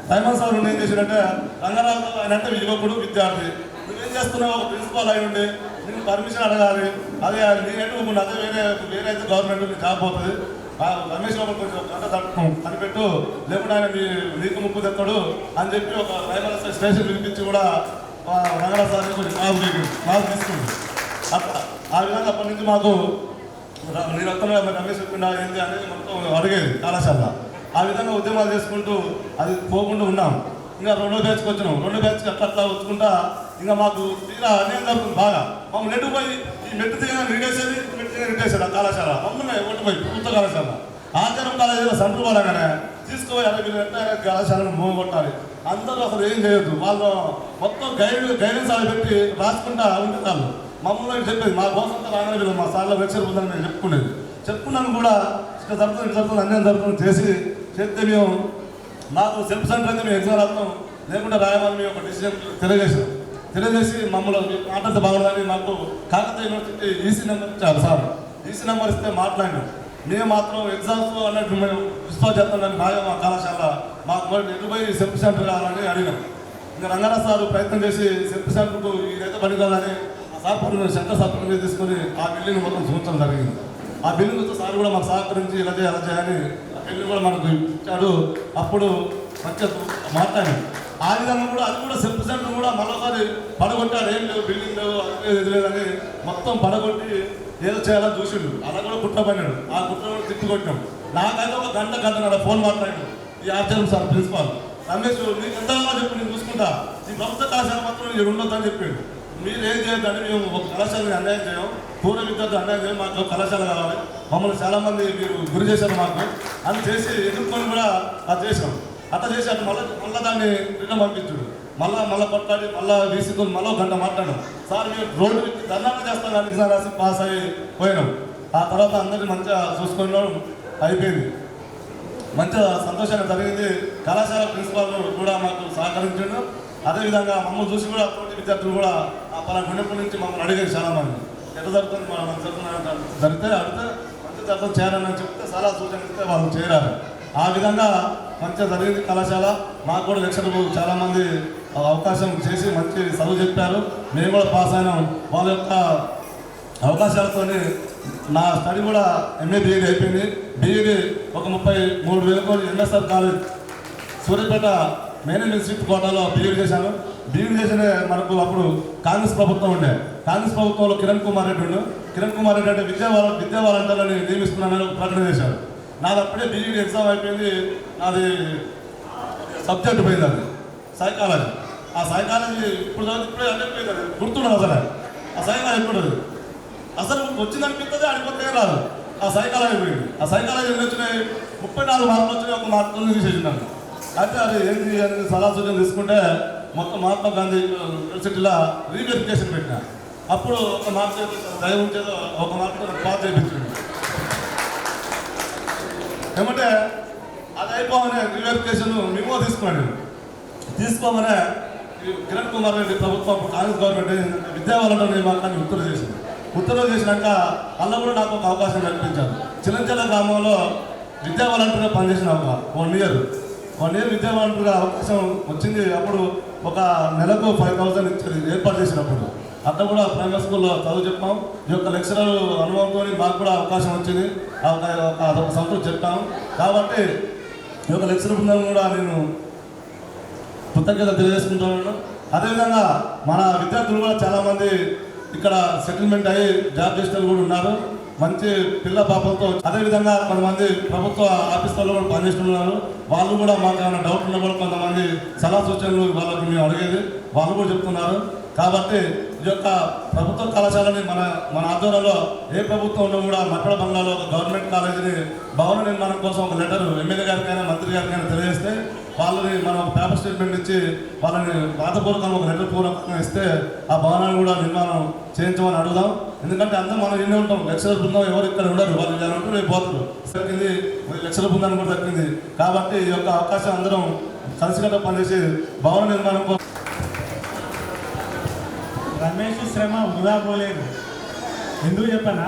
సైమన్ సార్ ఏం చేశాడంటే రంగరాజు ఆయన అంటే యువకుడు విద్యార్థి, నువ్వేం చేస్తున్నావు ఒక ప్రిన్సిపాల్ అయి ఉండి నేను పర్మిషన్ అడగాలి, అదే నేనేంటో అదే వేరే అయితే గవర్నమెంట్ జాబ్ పోతుంది, రమేష్ బాబు కొంచెం గంట కనిపెట్టు లేకుండా ఆయన నీకు ముప్పు తెస్తాడు అని చెప్పి ఒక రైల్వే స్టేషన్ పిలిపించి కూడా రంగరాజు సార్ కొంచెం క్లాస్ తీసుకుంది. అట్లా ఆ విధంగా అప్పటి నుంచి మాకు నేను వస్తున్నా రమేష్ చెప్పిండా ఏంటి అనేది మొత్తం అడిగేది కళాశాల. ఆ విధంగా ఉద్యమాలు చేసుకుంటూ అది పోకుండా ఉన్నాం. ఇంకా 2వ బ్యాచ్కి వచ్చినాం. 2వ బ్యాచ్కి అట్లా వచ్చుకుంటా ఇంకా మాకు తీరా అన్యాయం జరుగుతుంది బాగా. మమ్మల్ని నెట్టుకుపోయి ఈ మెట్టు దిగిన రిటేసేది రిటేసాడు ఆ కళాశాల, మమ్మల్ని ఒట్టుపోయి ప్రభుత్వ కళాశాల ఆచారం కాలేజీలో సెంటర్ పోలాగానే తీసుకుపోయి 60 గంటల కళాశాలను మూవ్ కొట్టాలి. అందరూ అసలు ఏం చేయొద్దు, వాళ్ళు మొత్తం గైడెన్స్ అవి పెట్టి రాసుకుంటా ఉంటే వాళ్ళు మమ్మల్ని చెప్పేది మా కోసం రాగానే వీళ్ళు మా సార్లో లెక్చర్ ఉందని నేను చెప్పుకున్నాను కూడా. ఇక్కడ జరుగుతుంది అన్యాయం జరుగుతుంది చేస్తే మేము మాకు సెల్ఫ్ సెంటర్ అయితే మేము ఎగ్జామ్ రాస్తాం లేకుండా రాయమని మేము ఒక డిసిజన్ తెలియజేసి మమ్మల్ని మాట్లాడితే బాగుందని మాకు కాకతీయ యూనివర్సిటీ ఈసీ నెంబర్ ఇచ్చారు సార్. ఈసీ నెంబర్ ఇస్తే మాట్లాడినాం. మేము మాత్రం ఎగ్జామ్స్ అన్నట్టు మేము విశ్వాస చేస్తామని మా కళాశాల మాకు ఎటుపోయి సెల్ఫ్ సెంటర్ కావాలని అడిగినాం. ఇంకా రంగారావు సార్ ప్రయత్నం చేసి సెల్ఫ్ సెంటర్కు ఇదైతే పని కాదని సార్ సెంటర్ సర్పంచ్ తీసుకొని ఆ బిల్లుని మొత్తం చూపించడం జరిగింది. ఆ బిల్లుతో సార్ కూడా మాకు సహకరించి ఇలా చేయాలని ఆ బిల్లు కూడా మనకు ఇచ్చాడు. అప్పుడు మంచిగా మాట్లాడి ఆ విధంగా కూడా అది కూడా సెల్ఫ్ సెంటర్ కూడా మరోసారి పడగొట్టాడు. ఏం లేవు బిల్డింగ్ లేవు అది లేదని మొత్తం పడగొట్టి ఏదో చేయాలని చూసిండు. అలా కూడా కుట్రపడినాడు. ఆ కుట్ర కూడా తిప్పికొట్టినాం. నాకైతే ఒక గంట ఫోన్ మాట్లాడాడు ఈ ఆర్జన్ సార్ ప్రిన్సిపాల్ రమేష్, నీకు ఎంతగా చెప్పి నేను చూసుకుంటా, నీ ప్రభుత్వ కళాశాల మాత్రం నేను ఉండొద్దని చెప్పాడు. మీరు ఏం చేయొద్దని మేము ఒక కళాశాలని అన్యాయం చేయం, పూర్వ విద్యార్థులు అన్యాయం చేయం, మాకు కళాశాల కావాలి, మమ్మల్ని చాలామంది మీరు గురి చేశారు మాకు అని చేసి ఎదుర్కొని కూడా అది చేసాం. అట్లా చేసి అటు మళ్ళీ దాన్ని రిటర్న్ పంపించాడు. మళ్ళీ కొట్లాడి మళ్ళీ వీసీతో మళ్ళీ 1 గంట మాట్లాడాం. సార్ మేము రోడ్డు పెట్టి ధర్నాలు చేస్తాం కానీ ఎగ్జామ్ రాసి పాస్ అయ్యి పోయినాం. ఆ తర్వాత అందరినీ మంచిగా చూసుకున్నాం, అయిపోయింది. మంచిగా సంతోషంగా జరిగింది. కళాశాల ప్రిన్సిపాల్ కూడా మాకు సహకరించాడు. అదేవిధంగా మమ్మల్ని చూసి కూడా తోటి విద్యార్థులు కూడా పలానా గుండెప్పటి నుంచి మమ్మల్ని అడిగారు చాలామంది, ఎట్లా జరుగుతుంది జరిగితే అడిగితే మంచి జరుగుతుంది చేయాలని చెప్తే చాలా సూచన ఇస్తే వాళ్ళు చేరారు. ఆ విధంగా మంచిగా జరిగింది కళాశాల. మాకు కూడా లెక్చర్లు చాలామంది అవకాశం చేసి మంచి చదువు చెప్పారు. మేము కూడా పాస్ అయినాం. వాళ్ళ యొక్క అవకాశాలతో నా స్టడీ కూడా ఎంఏ బీఈడీ అయిపోయింది. బీఈడీ ఒక 33,000 MSR college Suryapet management seat కోటాలో బీఈడీ చేశాను. బీఈడీ చేసిన మనకు అప్పుడు కాంగ్రెస్ ప్రభుత్వం ఉండే. కాంగ్రెస్ ప్రభుత్వంలో కిరణ్ కుమార్ రెడ్డి అంటే విద్యా వాలంటీర్లని నియమిస్తున్నానని ప్రకటన చేశారు. నాది అప్పుడే బీఈడీ ఎగ్జామ్ అయిపోయింది. నాది సబ్జెక్ట్ పోయింది, అది సైకాలజీ. ఆ సైకాలజీ ఇప్పుడే అనిపోయింది, అది గుర్తున్నది అసలు. ఆ సైకాలజీ ఎప్పుడు అసలు వచ్చిందనిపిస్తుంది, అడిగిపోతే రాదు. ఆ సైకాలజీ పోయింది. ఆ సైకాలజీ వచ్చినాయి 34 మార్కులు వచ్చినాయి, 1 మార్కులు తీసేసినాను. అయితే అది ఏంటి అని సలహా సూచన తీసుకుంటే మొత్తం మహాత్మా గాంధీ యూనివర్సిటీలో రీవెరిఫికేషన్ పెట్టినా. అప్పుడు 1 మార్కు దయ ఉంచేదో 1 మార్కు పాస్ చేయించింది. ఏమంటే అది అయిపోగానే రీవెరిఫికేషన్ మిమో తీసుకోమనే కిరణ్ కుమార్ రెడ్డి ప్రభుత్వం కాంగ్రెస్ గవర్నమెంట్ విద్యా వాలంటీర్ నియామకాన్ని ఉత్తర్వులు చేసినాక అలా కూడా నాకు ఒక అవకాశం కల్పించారు. చిలంచెల గ్రామంలో విద్యా వాలంటీర్గా పనిచేసిన ఒక 1 ఇయర్ విద్యా వాలంటీర్గా అవకాశం వచ్చింది. అప్పుడు ఒక నెలకు 5,000 ఇచ్చేది ఏర్పాటు చేసినప్పుడు. అక్కడ కూడా ప్రైమరీ స్కూల్లో చదువు చెప్పాం. ఈ యొక్క లెక్చరర్ అనుభవంతో మాకు కూడా అవకాశం వచ్చింది. అదొక సంవత్సరం చెప్పాం. కాబట్టి ఈ యొక్క లెక్చరర్ బృందం కూడా నేను కృతజ్ఞత తెలియజేసుకుంటున్నాను. అదేవిధంగా మన విద్యార్థులు కూడా చాలామంది ఇక్కడ సెటిల్మెంట్ అయ్యి జాబ్ చేసిన కూడా ఉన్నారు, మంచి పిల్ల పాపలతో. అదేవిధంగా కొంతమంది ప్రభుత్వ ఆఫీసుల్లో కూడా పనిచేస్తున్నారు. వాళ్ళు కూడా మాకు ఏమైనా డౌట్ ఉన్నా కూడా కొంతమంది సలహా సూచనలు వాళ్ళకి మేము అడిగేది వాళ్ళు కూడా చెప్తున్నారు. కాబట్టి ఈ యొక్క ప్రభుత్వ కళాశాలని మన ఆధ్వర్యంలో ఏ ప్రభుత్వం ఉన్నా కూడా మట్టడ బంగ్లాలో ఒక గవర్నమెంట్ కాలేజీని భవన నిర్మాణం కోసం ఒక లెటర్ ఎమ్మెల్యే గారికైనా మంత్రి గారికైనా తెలియజేస్తే వాళ్ళని మనం ఒక పేపర్ స్టేట్మెంట్ ఇచ్చి వాళ్ళని రాతపూర్వకంగా ఒక లెటర్ పూర్వకంగా ఇస్తే ఆ భవనాన్ని కూడా నిర్మాణం చేయించమని అడుగుదాం. ఎందుకంటే అందరూ మనం ఎన్ని ఉంటాం, లెక్చరర్ బృందం ఎవరు ఇక్కడ ఉండరు, వాళ్ళు ఇలా ఉంటూ రేపు పోతారు. దక్కింది లెక్చరర్ బృందాన్ని కూడా దక్కింది. కాబట్టి ఈ యొక్క అవకాశం అందరం కలిసికట్ట పనిచేసి భవన నిర్మాణం కోసం. రమేష్ శ్రమ వృధా పోలేదు. ఎందుకు చెప్పనా,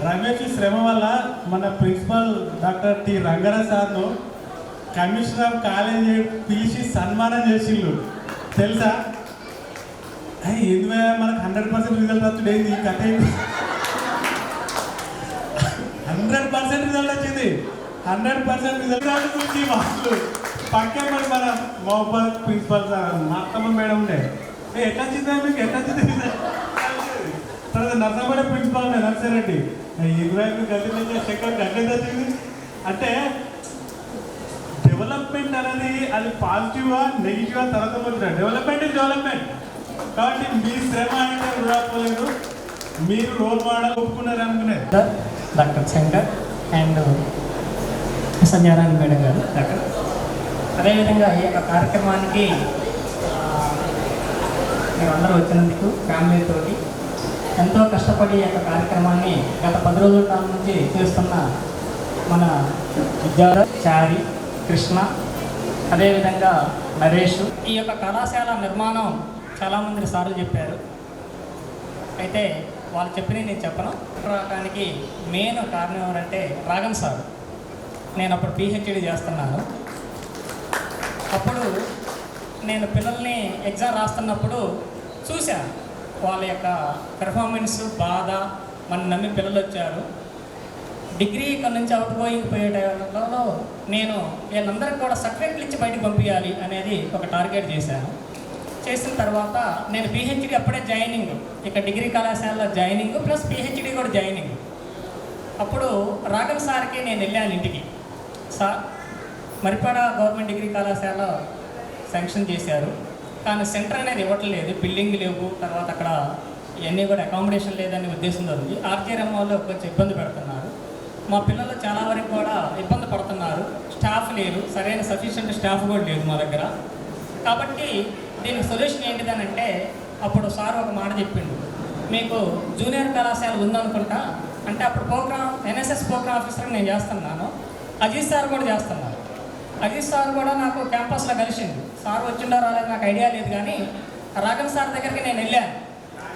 రమేష్ శ్రమ వల్ల మన ప్రిన్సిపల్ డాక్టర్ టి రంగారావు సార్ను కమిషనర్ కాలేజీ పిలిచి సన్మానం చేసిళ్ళు తెలుసా? ఎందువల్ల మనకు 100% రిజల్ట్ వచ్చింది. ఏంది ఈ కథ? 100% రిజల్ట్ వచ్చింది. 100% రిజల్ట్ గురించి వాళ్ళు పక్కే మన మహబాద్ ప్రిన్సిపల్ సార్ మా అత్తమ్మ మేడం ఉండే ఎట్లా వచ్చిందా మీకు ఎట్లా వచ్చింది తర్వాత నర్సంపేట ప్రిన్సిపాల్ ఉండే నర్సిరెడ్డి 25 గంటల సెకండ్ గంటలు వచ్చింది. అంటే డెవలప్మెంట్ అనేది అది పాజిటివా నెగిటివా తర్వాత వచ్చిన డెవలప్మెంట్ ఇస్ డెవలప్మెంట్. కాబట్టి మీ శ్రమ అయితే వృధా పోలేదు. మీరు రోల్ మోడల్ ఒప్పుకున్నారు అనుకునేది. Doctor Shankar and Sanjayarani madam గారు డాక్టర్. అదేవిధంగా ఈ యొక్క కార్యక్రమానికి మేమందరూ వచ్చినందుకు ఫ్యామిలీతోటి ఎంతో కష్టపడి ఈ యొక్క కార్యక్రమాన్ని గత 10 రోజుల కాలం నుంచి చేస్తున్న మన విద్యార్థి చారి, కృష్ణ, అదేవిధంగా నరేష్. ఈ యొక్క కళాశాల నిర్మాణం చాలామంది సార్లు చెప్పారు. అయితే వాళ్ళు చెప్పినవి నేను చెప్పను. రావడానికి మెయిన్ కారణం ఎవరంటే రాగన్ సార్. నేను అప్పుడు పిహెచ్డి చేస్తున్నాను. అప్పుడు నేను పిల్లల్ని ఎగ్జామ్ రాస్తున్నప్పుడు చూశాను వాళ్ళ యొక్క పెర్ఫార్మెన్స్, బాధ. మన నమ్మి పిల్లలు వచ్చారు. డిగ్రీ ఇక్కడ నుంచి అవుట్ గోయింగ్ పోయే టైంలో నేను వీళ్ళందరికీ కూడా సర్టిఫికెట్లు ఇచ్చి బయటకు పంపించాలి అనేది ఒక టార్గెట్ చేశాను. చేసిన తర్వాత నేను పిహెచ్డి అప్పుడే జాయినింగ్, ఇక డిగ్రీ కళాశాలలో జాయినింగ్ ప్లస్ పిహెచ్డి కూడా జాయినింగ్. అప్పుడు రాఘవ్ సార్కి నేను వెళ్ళాను ఇంటికి. సార్, మరిపాడ గవర్నమెంట్ డిగ్రీ కళాశాల శాంక్షన్ చేశారు, కానీ సెంటర్ అనేది ఇవ్వట్లేదు, బిల్డింగ్ లేవు, తర్వాత అక్కడ ఇవన్నీ కూడా అకామిడేషన్ లేదనే ఉద్దేశంతో ఉంది. ఆర్జీఎం వాళ్ళు కొంచెం ఇబ్బంది పెడుతున్నారు. మా పిల్లలు చాలా వరకు కూడా ఇబ్బంది పడుతున్నారు. స్టాఫ్ లేరు, సరైన సఫిషియెంట్ స్టాఫ్ కూడా లేదు మా దగ్గర. కాబట్టి దీనికి సొల్యూషన్ ఏంటిదనంటే అప్పుడు సార్ ఒక మాట చెప్పిండు, మీకు జూనియర్ కళాశాల ఉందనుకుంటా అంటే అప్పుడు ప్రోగ్రామ్ ఎన్ఎస్ఎస్ ప్రోగ్రామ్ ఆఫీసర్ నేను చేస్తున్నాను, అజీజ్ సార్ కూడా చేస్తున్నారు. అజీజ్ సార్ కూడా నాకు క్యాంపస్లో కలిసింది. సార్ వచ్చిండో రాలేదు నాకు ఐడియా లేదు, కానీ రాఘన్ సార్ దగ్గరికి నేను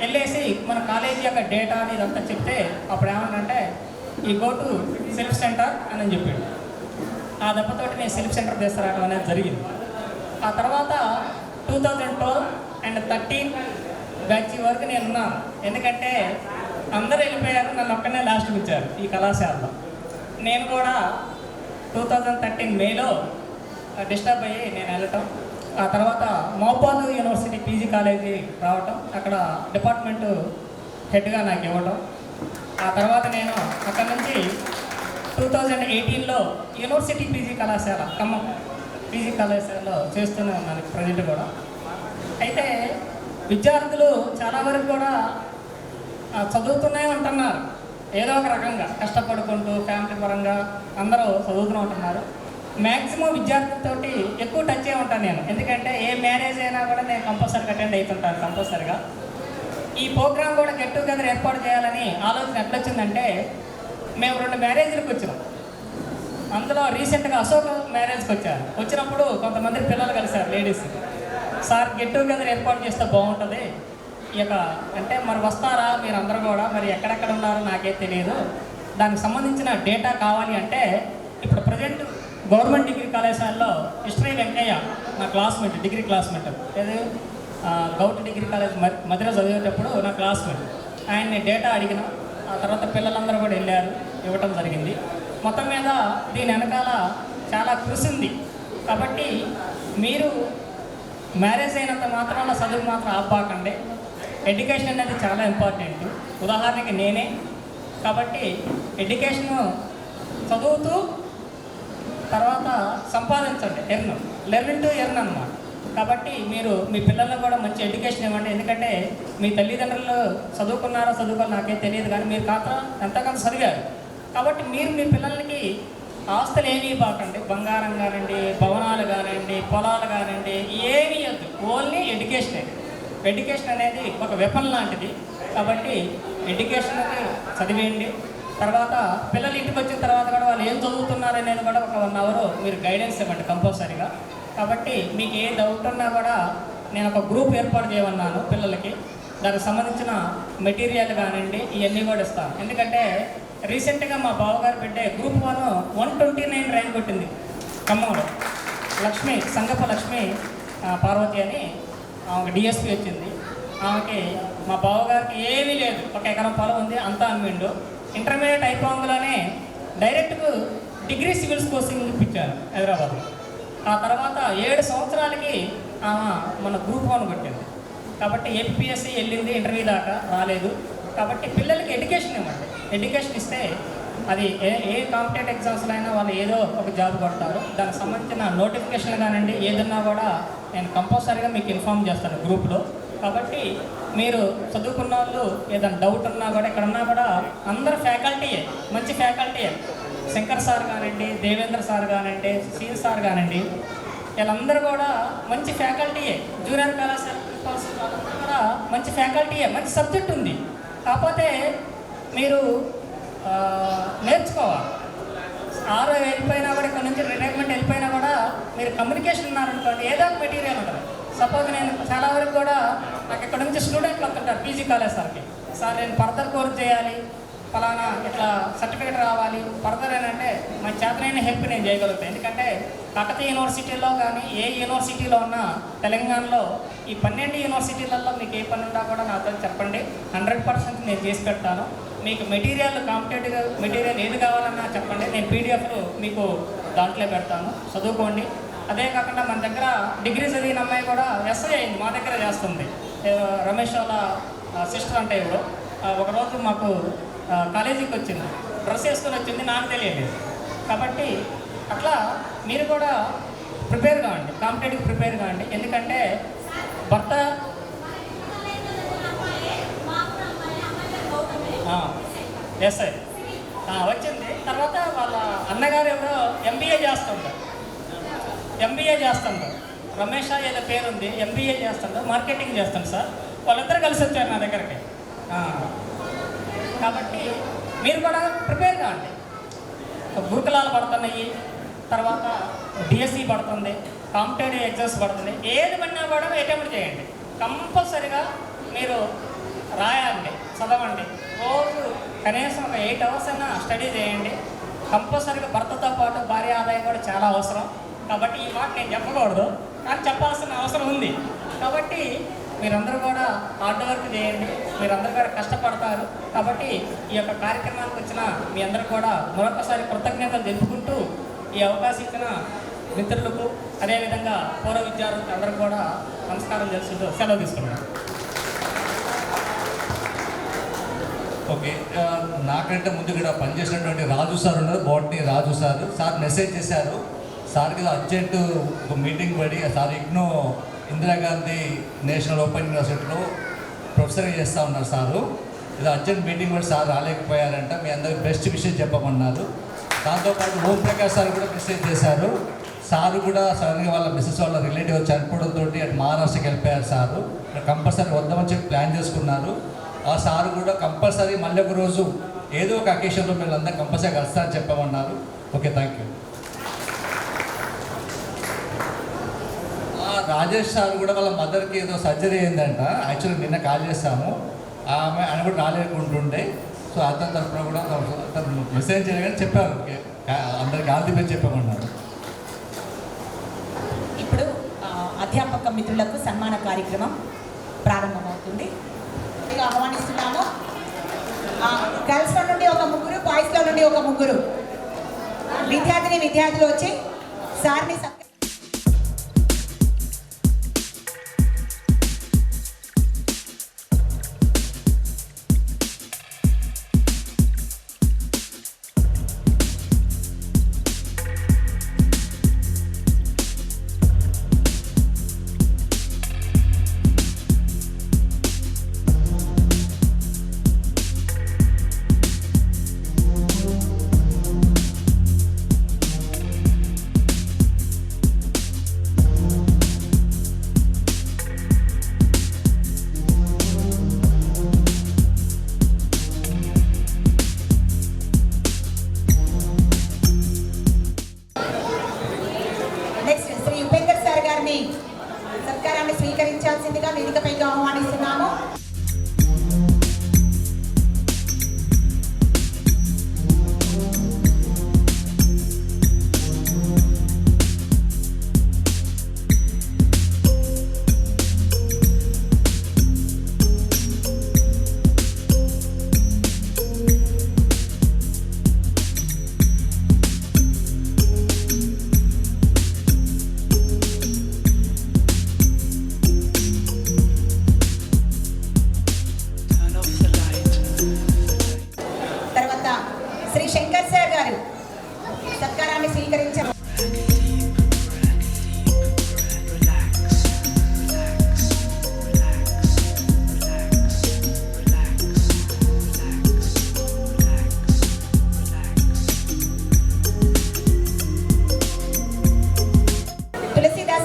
వెళ్ళేసి మన కాలేజీ యొక్క డేటా అని ఇదంతా చెప్తే అప్పుడు ఏమన్నంటే ఈ గో టు సెల్ఫ్ సెంటర్ అని చెప్పాడు. ఆ దెబ్బతోటి నేను సెల్ఫ్ సెంటర్ తీసుకురావడం అనేది జరిగింది. ఆ తర్వాత 2012 and 13 బ్యాచ్ వరకు నేను ఉన్నాను. ఎందుకంటే అందరూ వెళ్ళిపోయారు, నన్ను ఒక్కనే లాస్ట్కి వచ్చారు ఈ కళాశాలలో. నేను కూడా 2013 మేలో డిస్టర్బ్ అయ్యి నేను వెళ్ళటం, ఆ తర్వాత మహబాద్ యూనివర్సిటీ పీజీ కాలేజీ రావటం, అక్కడ డిపార్ట్మెంటు హెడ్గా నాకు ఇవ్వటం. ఆ తర్వాత నేను అక్కడ నుంచి 2018లో యూనివర్సిటీ పీజీ కళాశాల ఖమ్మం పీజీ కళాశాలలో చేస్తూనే ఉన్నాను ప్రజెంట్ కూడా. అయితే విద్యార్థులు చాలా వరకు కూడా చదువుతూనే ఉంటున్నారు, ఏదో ఒక రకంగా కష్టపడుకుంటూ ఫ్యామిలీ పరంగా అందరూ చదువుతూనే ఉంటున్నారు. మ్యాక్సిమం విద్యార్థులతోటి ఎక్కువ టచ్ అయి ఉంటాను నేను, ఎందుకంటే ఏ మ్యారేజ్ అయినా కూడా నేను కంపల్సరీగా అటెండ్ అవుతుంటాను కంపల్సరీగా. ఈ ప్రోగ్రామ్ కూడా గెట్ టుగెదర్ ఏర్పాటు చేయాలని ఆలోచన ఎట్లొచ్చిందంటే, మేము 2 మ్యారేజ్లకు వచ్చినాం. అందులో రీసెంట్గా అశోక్ మ్యారేజ్కి వచ్చినప్పుడు కొంతమంది పిల్లలు కలిశారు లేడీస్. సార్ గెట్ టుగెదర్ ఏర్పాటు చేస్తే బాగుంటుంది, ఇక అంటే మరి వస్తారా మీరు అందరూ కూడా, మరి ఎక్కడెక్కడ ఉన్నారో నాకే తెలియదు, దానికి సంబంధించిన డేటా కావాలి అంటే ఇప్పుడు ప్రజెంట్ గవర్నమెంట్ డిగ్రీ కళాశాలలో హిస్టరీ వెంకయ్య నా క్లాస్మేట్, డిగ్రీ క్లాస్మేట్, ఏది గౌట్ డిగ్రీ కాలేజ్ మధ్యలో చదివేటప్పుడు నా క్లాస్మేట్, ఆయన్ని డేటా అడిగిన. ఆ తర్వాత పిల్లలందరూ కూడా వెళ్ళారు, ఇవ్వటం జరిగింది. మొత్తం మీద దీని వెనకాల చాలా కృషి ఉంది. కాబట్టి మీరు మ్యారేజ్ అయినంత మాత్రాన చదువు మాత్రం ఆపాకండి. ఎడ్యుకేషన్ అనేది చాలా ఇంపార్టెంట్. ఉదాహరణకి నేనే, కాబట్టి ఎడ్యుకేషను చదువుతూ తర్వాత సంపాదించండి, లెర్న్ టు ఎర్న్ అన్నమాట. కాబట్టి మీరు మీ పిల్లలకు కూడా మంచి ఎడ్యుకేషన్ ఇవ్వండి. ఎందుకంటే మీ తల్లిదండ్రులు చదువుకోవాలో నాకేం తెలియదు, కానీ మీరు ఎంతగానో చదివారు. కాబట్టి మీరు మీ పిల్లలకి ఆస్తులు ఏమీ ఇవ్వకండి, బంగారం కానివ్వండి, భవనాలు కానివ్వండి, పొలాలు కానివ్వండి, ఏమీ ఇవ్వద్దు. ఓన్లీ ఎడ్యుకేషన్ అనేది ఒక వెపన్ లాంటిది. కాబట్టి ఎడ్యుకేషన్ చదివేయండి. తర్వాత పిల్లలు ఇంటికి వచ్చిన తర్వాత కూడా వాళ్ళు ఏం చదువుతున్నారు అనేది కూడా ఒక 1 hour మీరు గైడెన్స్ ఇవ్వండి కంపల్సరీగా. కాబట్టి మీకు ఏ డౌట్ ఉన్నా కూడా నేను ఒక గ్రూప్ ఏర్పాటు చేయమన్నాను పిల్లలకి. దానికి సంబంధించిన మెటీరియల్ కానివ్వండి ఇవన్నీ కూడా ఇస్తాను. ఎందుకంటే రీసెంట్గా మా బావగారు పెట్టే గ్రూప్ 1 129 ర్యాంక్ కొట్టింది ఖమ్మంలో లక్ష్మి సంగప్ప లక్ష్మి పార్వతి అని ఆమెకు డిఎస్పి వచ్చింది. ఆమెకి మా బావగారికి ఏమీ లేదు, 1 ఎకరం పొలం ఉంది, అంతా అమ్మిండు. ఇంటర్మీడియట్ అయిపోగానే డైరెక్ట్గా డిగ్రీ సివిల్స్ కోచింగ్ ఇప్పించాను హైదరాబాద్లో. ఆ తర్వాత 7 సంవత్సరాలకి ఆమె మన గ్రూప్ 1 కొట్టింది. కాబట్టి ఏపీఎస్సి వెళ్ళింది, ఇంటర్వ్యూ దాకా రాలేదు. కాబట్టి పిల్లలకి ఎడ్యుకేషన్ ఇవ్వండి. ఎడ్యుకేషన్ ఇస్తే అది ఏ కాంపిటేటివ్ ఎగ్జామ్స్లో అయినా వాళ్ళు ఏదో ఒక జాబ్ కొడతారు. దానికి సంబంధించిన నోటిఫికేషన్లు కానివ్వండి, ఏదన్నా కూడా నేను కంపల్సరీగా మీకు ఇన్ఫామ్ చేస్తాను గ్రూప్లో. కాబట్టి మీరు చదువుకున్న వాళ్ళు ఏదైనా డౌట్ ఉన్నా కూడా ఎక్కడున్నా కూడా అందరు ఫ్యాకల్టీయే, మంచి ఫ్యాకల్టీయే. శంకర్ సార్ కానివ్వండి, దేవేంద్ర సార్ కానివ్వండి, సీన్ సార్ కానివ్వండి, వీళ్ళందరూ కూడా మంచి ఫ్యాకల్టీయే. జూనియర్ కళాశాల ప్రిన్సిపల్స్ వాళ్ళందరూ కూడా మంచి ఫ్యాకల్టీయే, మంచి సబ్జెక్ట్ ఉంది. కాకపోతే మీరు నేర్చుకోవాలి. 6 వెళ్ళిపోయినా కూడా ఇక్కడ నుంచి రిటైర్మెంట్ వెళ్ళిపోయినా కూడా మీరు కమ్యూనికేషన్ ఉన్నారనుకోండి, ఏదో ఒక మెటీరియల్ ఉంటుంది. సపోజ్ నేను చాలా వరకు కూడా నాకు ఇక్కడ నుంచి స్టూడెంట్లు వస్తుంటారు పీజీ కాలేజ్ సార్కి, సార్ నేను ఫర్దర్ కోర్స్ చేయాలి, ఫలానా ఇట్లా సర్టిఫికేట్ రావాలి, ఫర్దర్ ఏంటంటే మన చేతనైన హెల్ప్ నేను చేయగలుగుతాను. ఎందుకంటే కాకతీయ యూనివర్సిటీలో కానీ ఏ యూనివర్సిటీలో ఉన్నా తెలంగాణలో ఈ 12 యూనివర్సిటీలలో మీకు ఏ పని ఉన్నా కూడా నాతో చెప్పండి, 100% నేను చేసి పెడతాను. మీకు మెటీరియల్ కాంపిటేటివ్ మెటీరియల్ ఏది కావాలన్నా చెప్పండి, నేను పీడిఎఫ్లు మీకు దాంట్లో పెడతాను, చదువుకోండి. అదే కాకుండా మన దగ్గర డిగ్రీ చదివిన అమ్మాయి కూడా ఎస్ఐ అయింది, మా దగ్గర చేస్తుంది. రమేష్ వాళ్ళ సిస్టర్ అంటే ఇప్పుడు ఒకరోజు మాకు కాలేజీకి వచ్చింది, డ్రెస్ వేసుకొని వచ్చింది, నాకు తెలియలేదు. కాబట్టి అట్లా మీరు కూడా ప్రిపేర్ కావండి, కాంపిటేటివ్ ప్రిపేర్ కావండి. ఎందుకంటే భర్త ఎస్ఐ వచ్చింది, తర్వాత వాళ్ళ అన్నగారు ఎవరో ఎంబీఏ చేస్తుంటారు, రమేష్ ఏదో పేరుంది, ఎంబీఏ చేస్తుంటారు, మార్కెటింగ్ చేస్తాను సార్. వాళ్ళిద్దరు కలిసి వచ్చారు నా దగ్గరికి. కాబట్టి మీరు కూడా ప్రిపేర్ కావండి. గురుకులాలు పడుతున్నాయి, తర్వాత డిఎస్సి పడుతుంది, కాంపిటేటివ్ ఎగ్జామ్స్ పడుతుంది. ఏది పడినా కూడా అటెంప్ట్ చేయండి. కంపల్సరీగా మీరు రాయండి, చదవండి. రోజు కనీసం ఒక 8 అవర్స్ అయినా స్టడీ చేయండి. కంపల్సరీగా భర్తతో పాటు భార్య ఆదాయం కూడా చాలా అవసరం. కాబట్టి ఈ మాట నేను చెప్పకూడదు, కానీ చెప్పాల్సిన అవసరం ఉంది. కాబట్టి మీరందరూ కూడా హార్డ్ వర్క్ చేయండి, మీరందరూ కూడా కష్టపడతారు. కాబట్టి ఈ యొక్క కార్యక్రమానికి వచ్చిన మీ అందరూ కూడా మరొకసారి కృతజ్ఞతలు తెలుపుకుంటూ ఈ అవకాశం ఇచ్చిన మిత్రులకు, అదేవిధంగా పూర్వ విద్యార్థులకు అందరూ కూడా నమస్కారం చేస్తుంటూ సెలవు తీసుకున్నాను. ఓకే, నాకంటే ముందు ఇక్కడ పనిచేసినటువంటి రాజు సార్ ఉన్నారు, బాటనీ రాజు సార్ మెసేజ్ చేశారు. సార్కి అర్జెంటు ఒక మీటింగ్ పడి, sir IGNOU Indira Gandhi national open యూనివర్సిటీలో ప్రొఫెసర్గా చేస్తూ ఉన్నారు సారు. ఇది అర్జెంట్ మీటింగ్ పడి సార్ రాలేకపోయారంట, మీ అందరికి బెస్ట్ విషయం చెప్పమన్నారు. దాంతోపాటు ఓంప్రకాష్ సార్ కూడా మెసేజ్ చేశారు. సారు కూడా సడన్గా వాళ్ళ మిస్సెస్ వాళ్ళ రిలేటివ్ చనిపోవడంతో అటు మహారాష్ట్రకి వెళ్ళిపోయారు సారు. కంపల్సరీ వద్దామని చెప్పి ప్లాన్ చేసుకున్నారు. ఆ సారు కూడా కంపల్సరీ మళ్ళీ ఒక రోజు ఏదో ఒక అకేషన్లో మీరు అందరూ కంపల్సరీ కలుస్తారని చెప్పమన్నారు. Okay, thank you. Rajesh sir కూడా వాళ్ళ మదర్కి ఏదో సర్జరీ అయిందంట. యాక్చువల్లీ నిన్న కాల్ చేస్తాము, ఆయన కూడా రాలేకుంటుండే. సో అతని తరఫున కూడా అతను మెసేజ్ చేయగానే చెప్పారు, అందరికి ఆల్ ది బెస్ట్ చెప్పమన్నారు. ఇప్పుడు అధ్యాపక మిత్రులకు సన్మాన కార్యక్రమం ప్రారంభమవుతుంది. ఆహ్వానిస్తున్నాము. గర్ల్స్లో నుండి ఒక 3, బాయ్స్లో నుండి ఒక 3 విద్యార్థులు వచ్చి సార్ని సత్కారాన్ని స్వీకరించాల్సిందిగా వేదికపైకి ఆహ్వానిస్తున్నాము.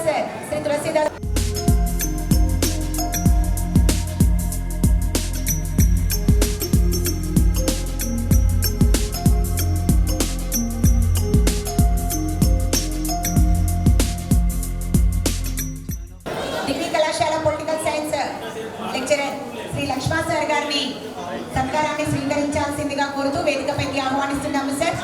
సార్ శ్రీ తులసీదాస్ డిగ్రీ కళాశాల పొలిటికల్ సైన్స్ లెక్చరర్ శ్రీ లక్ష్మణ సార్ గారిని సత్కారాన్ని స్వీకరించాల్సిందిగా కోరుతూ వేదికపైకి ఆహ్వానిస్తున్నాము సార్.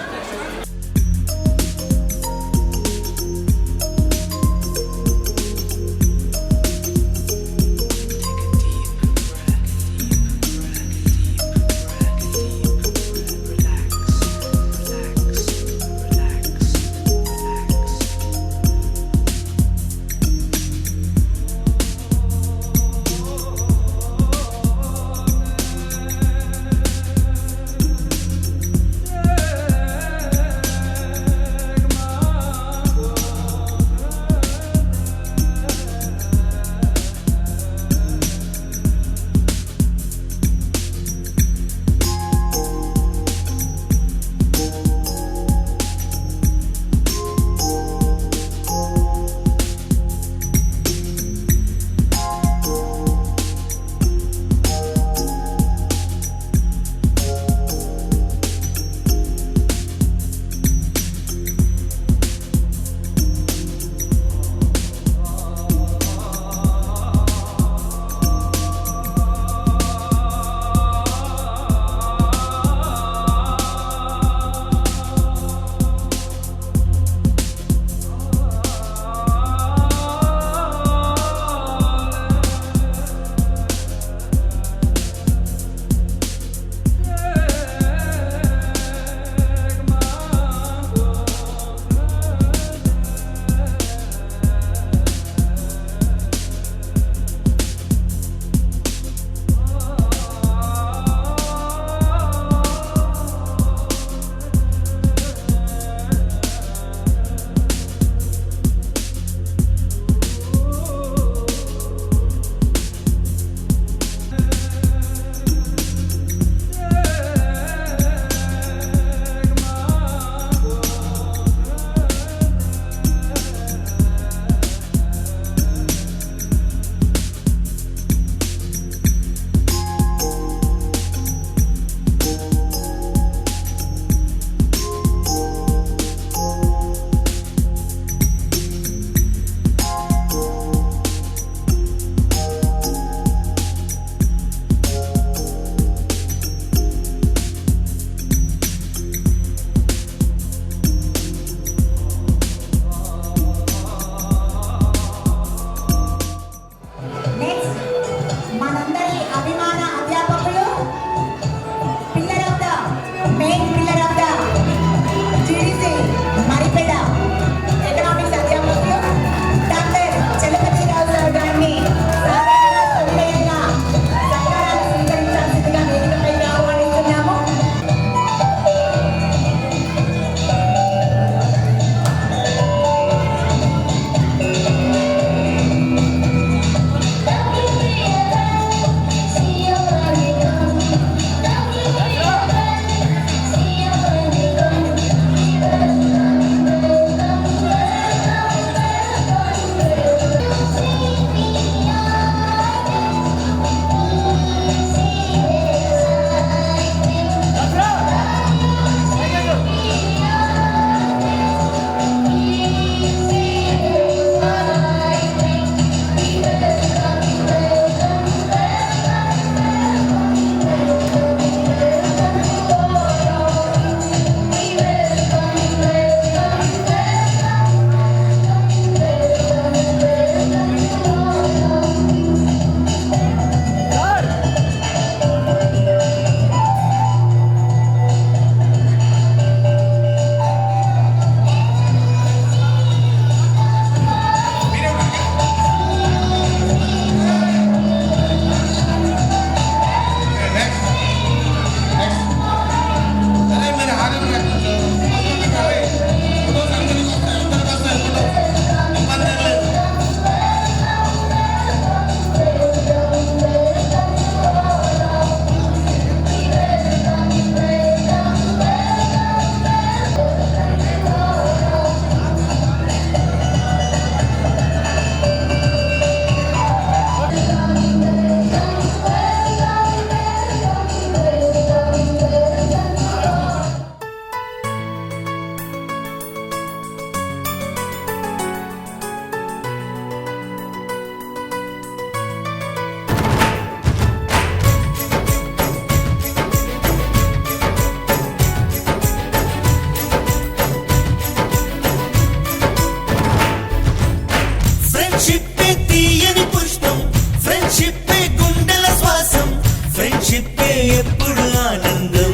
ఫ్రెండ్షిప్ తీయని పుష్పం, ఫ్రెండ్షిప్ గుండెల శ్వాసం, ఫ్రెండ్షిప్ ఎప్పుడు ఆనందం.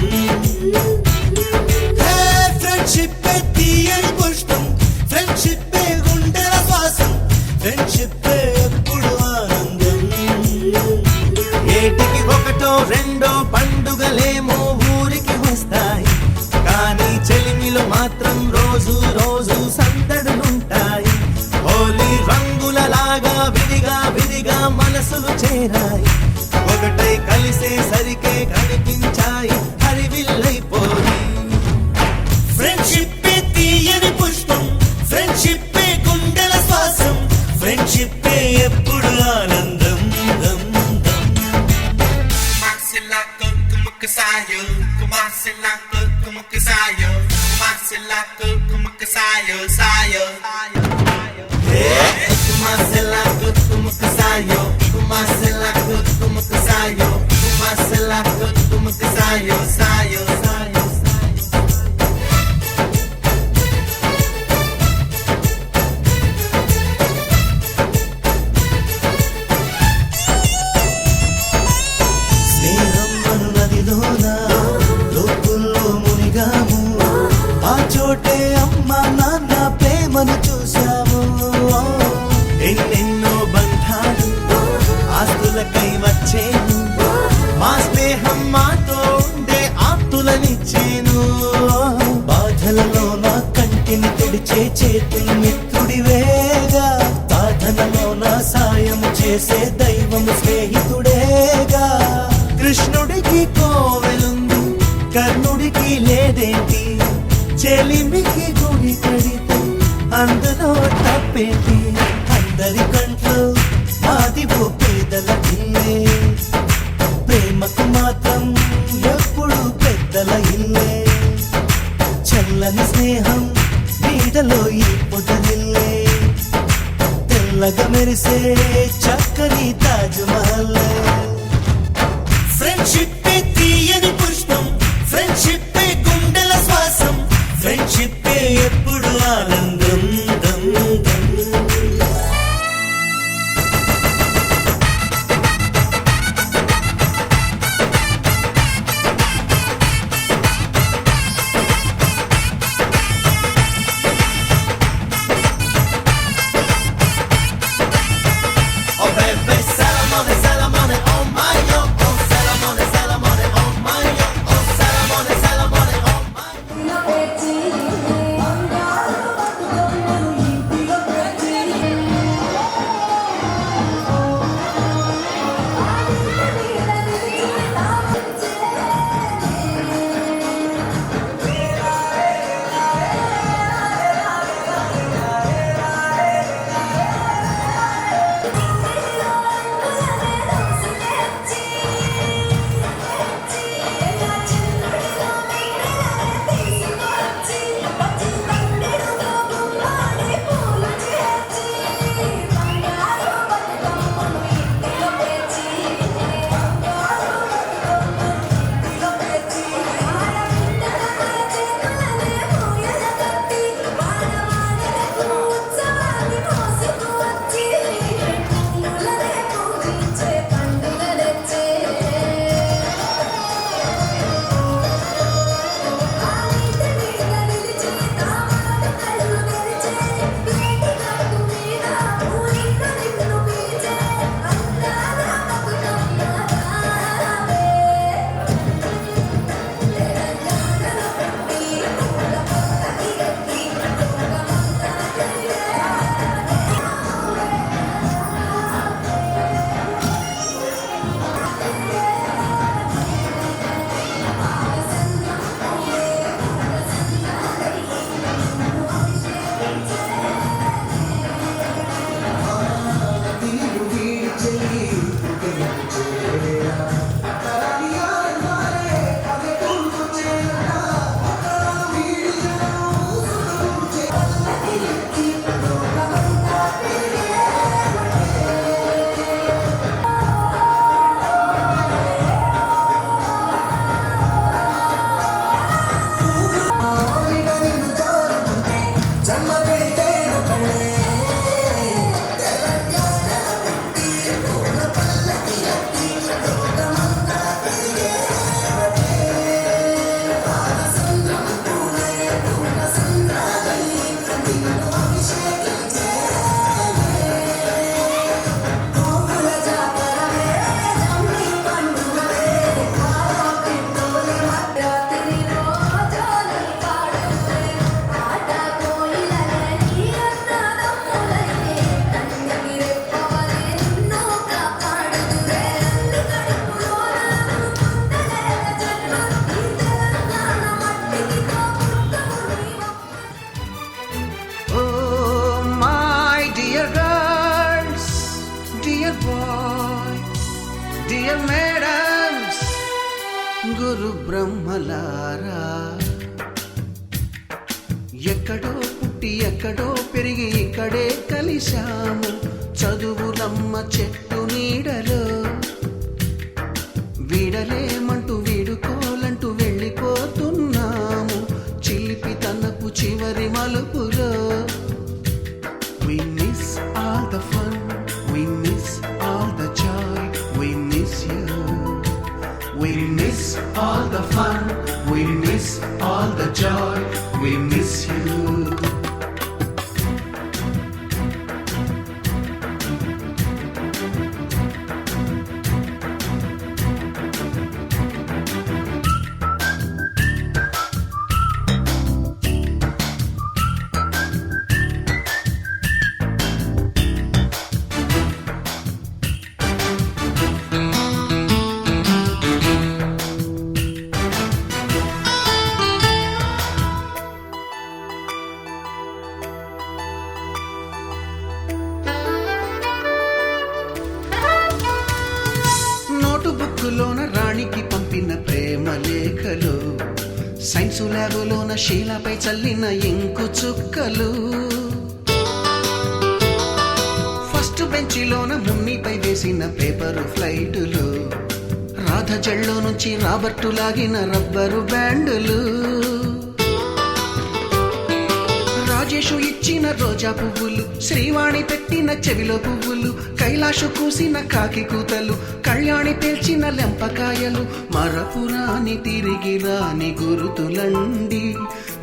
ఫ్రెండ్షిప్ తీయని పుష్పం, ఫ్రెండ్షిప్ గుండెల శ్వాసం, ఫ్రెండ్షిప్ ఎప్పుడు ఆనందం. ఏటికి ఒకటో రెండో పండుగలేమో ఊరికి వస్తాయి, కానీ చెలిమిలో మాత్రం రోజు రోజు సందడులుంటాయి. హోలీ రంగులలాగా విడిగా విడిగా మనసులు చేరాయి, ఒకటై కలిసేసరికే కనిపించాయి హరివిల్లైపోయి. ఫ్రెండ్షిప్ తీయని పుష్పం, ఫ్రెండ్షిప్ గుండెల శ్వాసం, ఫ్రెండ్షిప్ ఎప్పుడు ఆనందం. స్నేహం అను నదిలోన లోతుల్లో మునిగాము, ఆ చోటే అమ్మ నాన్న ప్రేమను చూసాము. ఎన్నెన్నో బంధాలు ఆస్తులకై వచ్చేను, మా స్నేహం మాతో ఉండే ఆప్తులనిచ్చేను. బాధలలో నా కంటిని తుడిచే చేతులు మిత్రుడివేగా, సాధనలో నా సాయం చేసే దైవము స్నేహితుడేగా. కృష్ణుడికి కోవెలుంది, కర్ణుడికి లేదేంటి, చెలిమికి గుడి కడితే అందులో తప్పేంటి. అందరి కంట్లో మాది ఓ పేదల ఇల్లే, ప్రేమకు మాత్రం ఎప్పుడు పెద్దల ఇల్లే. చల్లని స్నేహం నీడలో ఈ పొదరిల్లే, తెల్లగా మెరిసే చక్కని తాజ్మహల్. ఫ్రెండ్షిప్ తీయని పుష్పం, ఫ్రెండ్షిప్ గుండెల శ్వాసం, ఫ్రెండ్షిప్ ఎప్పుడు ఆనందం. Oh baby, Salamone, Salamone, oh my yo. Oh Salamone, Salamone, oh my yo. Oh Salamone, Salamone, oh my yo. ముగ్గురు బ్రహ్మలారా ఎక్కడో పుట్టి ఎక్కడో పెరిగి ఇక్కడే కలిశాము చదువులమ్మ చెట్టు నీడలో వీడలేమంటూ వీడుకోలంటూ వెళ్ళిపోతున్నాము చిలిపి తనపు చివరి మలుపులో. We miss all the fun, we miss all the joy, we miss you. We miss all the fun, we miss all the joy, we miss you. నోటుబుక్కులోన రాణికి పంపిన ప్రేమ లేఖలు సైన్సు ల్యాబులోన శీలపై చల్లిన ఇంకు చుక్కలు ఫస్ట్ బెంచిలోన మున్నిపై వేసిన పేపరు ఫ్లైటులు రాధ జల్లో నుంచి రాబర్టు లాగిన rubber బ్యాండులు Rajesh ఇచ్చిన రోజా పువ్వులు శ్రీవాణి పెట్టిన చెవిలో పువ్వులు కైలాషు కూసిన కాకి కూతలు కళ్యాణి పేల్చిన లెంపకాయలు మరపురాని తిరిగి రాని గురుతులండి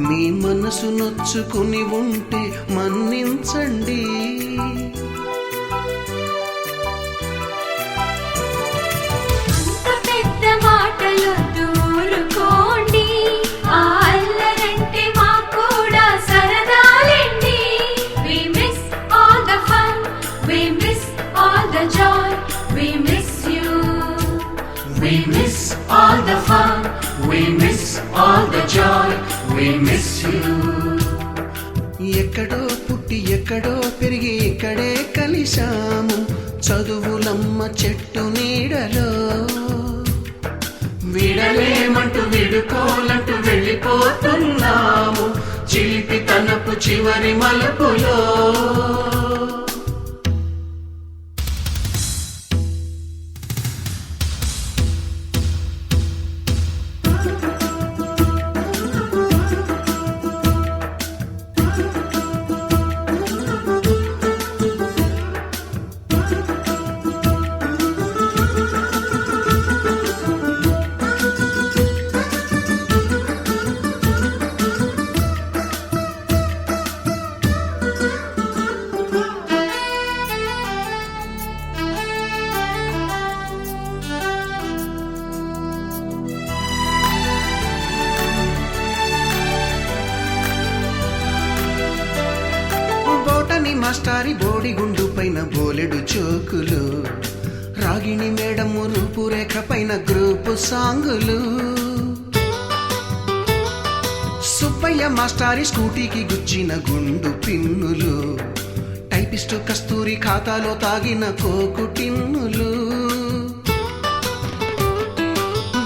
మీ మనసు నొచ్చుకుని ఉంటే మన్నించండి. We miss all the fun, we miss all the joy, we miss you. ఎక్కడో పుట్టి ఎక్కడో పెరిగి ఇక్కడే కలిశాము చదువులమ్మ చెట్టు నీడలో వీడలేమంటూ వీడుకోలంటూ వెళ్ళిపోతున్నాము చిలిపి తనపు చివరి మలుపులో. మాస్టారి బోడిగుండు పైన బోలెడు చోకులు రాగిణి మేడము రూపురేఖ పైన గ్రూపు సాంగులు సుబ్బయ్య మాస్టారి స్కూటీకి గుచ్చిన గుండు పిన్నులు టైపిస్టు కస్తూరి ఖాతాలో తాగిన కోకు టిన్నులు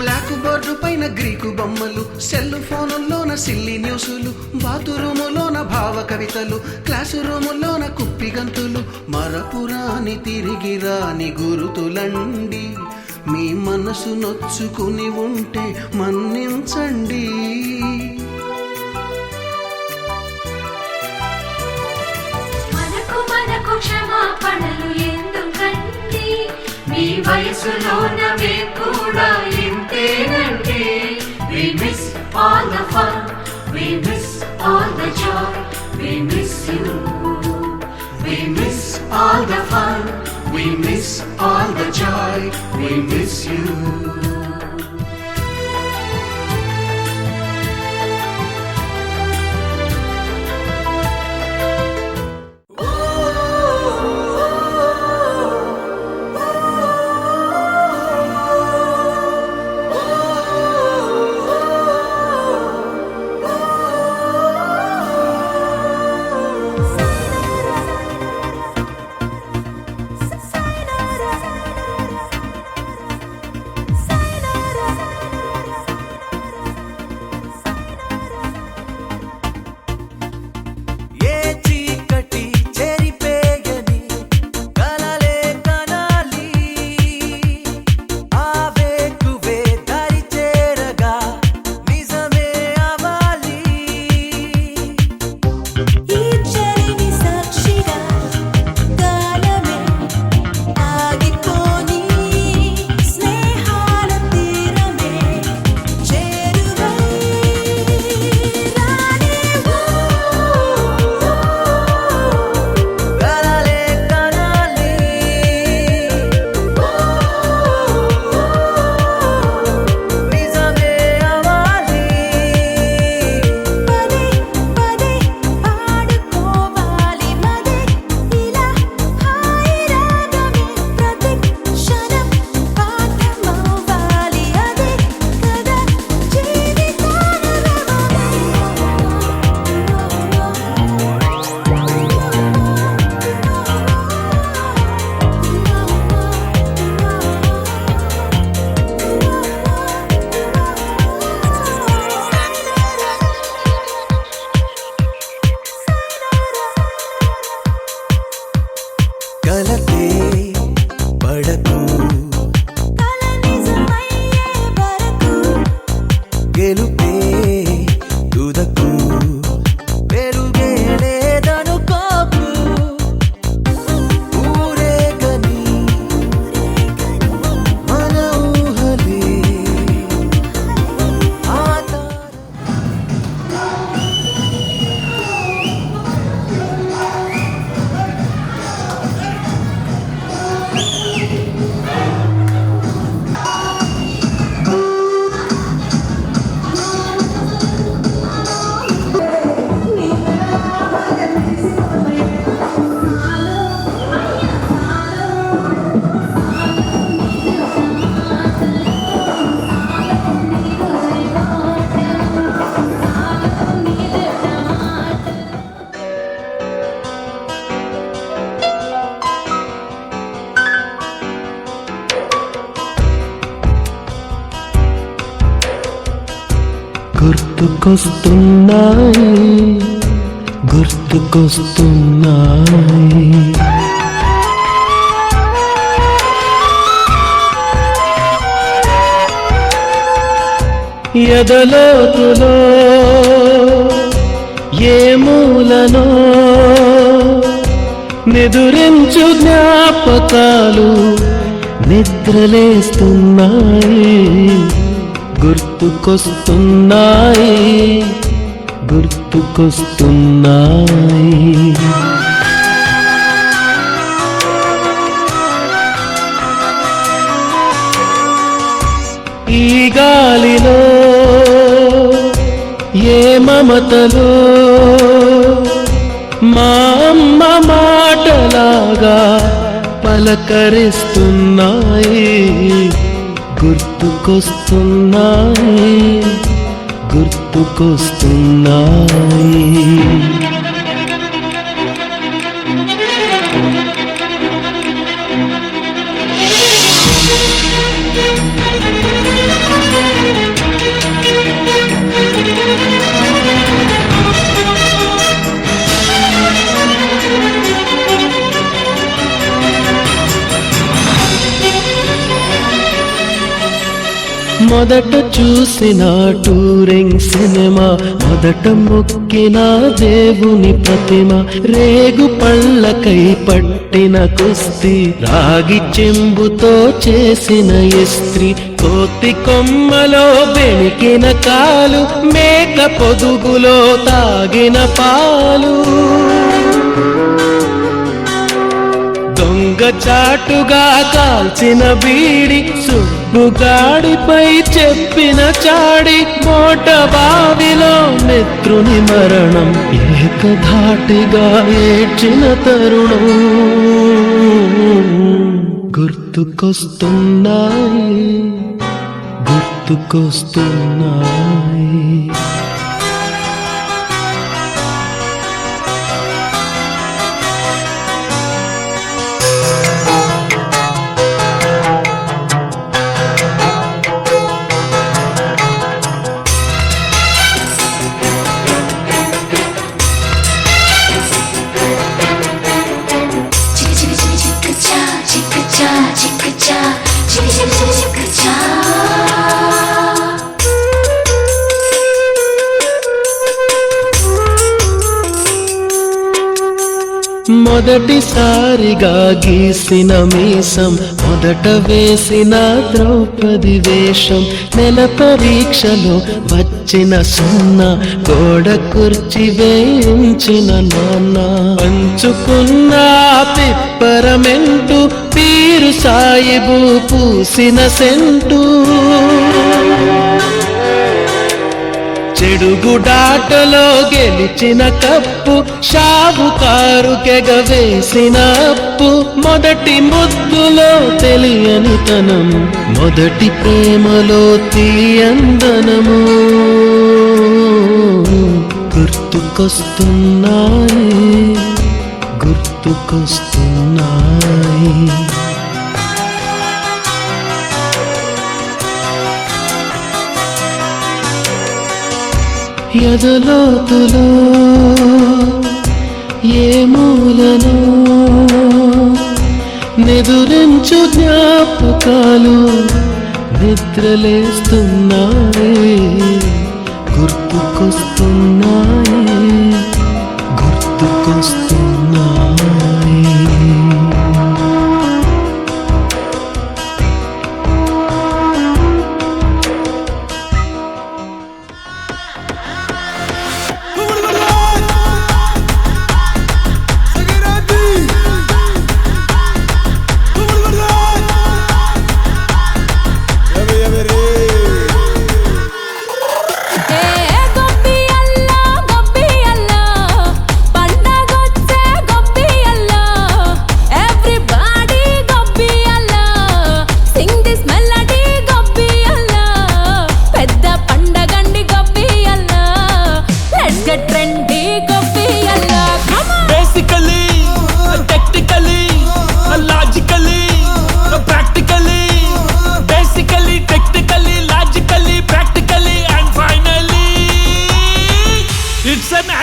బ్లాక్ బోర్డు పైన గ్రీకు బొమ్మలు సెల్ ఫోనుల్లోన సిల్లి న్యూసులు బాతురూములోన భావ కవితలు క్లాసు రూములోన కుప్పి గంతులు మరపురాని తిరిగి రాని గురుతులండి మీ మనసు నొచ్చుకుని ఉంటే మన్నించండి. మనకు క్షమాపణలు ఎందుకండి మీ వయసులోన మేము కూడా ఇంతేనండి. We miss all the fun, we miss all the joy, we miss you. We miss all the fun, we miss all the joy, we miss you. కలతే పడకు గెలుపే తుదకు పెరుగే లేదనుకోకు ఊరేగని మన ఊహలే గుర్తుకొస్తున్నాయి ఎదలోతులో ఏ మూలనో నిదురించు జ్ఞాపకాలు నిద్రలేస్తున్నాయి గుర్తుకొస్తున్నాయి గుర్తుకొస్తున్నాయి ఈ గాలిలో ఏ మమతలో మా అమ్మ మాటలాగా పలకరిస్తున్నాయి గుర్తుకొస్తున్నాయి గుర్తుకొస్తున్నాయి మొదట చూసిన టూరింగ్ సినిమా మొదట మొక్కిన దేవుని ప్రతిమ రేగు పళ్ళకై పట్టిన కుస్తీ రాగి చెంబుతో చేసిన ఇస్త్రీ కోతి కొమ్మలో బెణికిన కాలు మేక పొదుగులో తాగిన పాలు దొంగ చాటుగా కాల్చిన బీడి సుబ్బుగాడిపై చెప్పిన చాడి మోట బావిలో మిత్రుని మరణం ఏకధాటిగా ఏడ్చిన తరుణం గుర్తుకొస్తున్నాయి గుర్తుకొస్తున్నాయి మొదటిసారిగా గీసిన మీసం మొదట వేసిన ద్రౌపది వేషం నెల పరీక్షలో వచ్చిన సున్నా గోడ కుర్చీ వేయించిన నాన్న పంచుకున్న పిప్పరమెంటు పీరు సాయిబు పూసిన సెంటు చెడుగుడాటలో గెలిచిన కప్పు షావుకారుకెగవేసిన అప్పు మొదటి ముద్దులో తెలియని తనం మొదటి ప్రేమలో తీయందనము గుర్తుకొస్తున్నాయి గుర్తుకొస్తున్నాయి ఎదలోతులో ఏ మూలనో నెదురించు జ్ఞాపకాలు నిద్రలేస్తున్నాయి, గుర్తుకొస్తున్నాయి, గుర్తుకొస్తున్నాయి.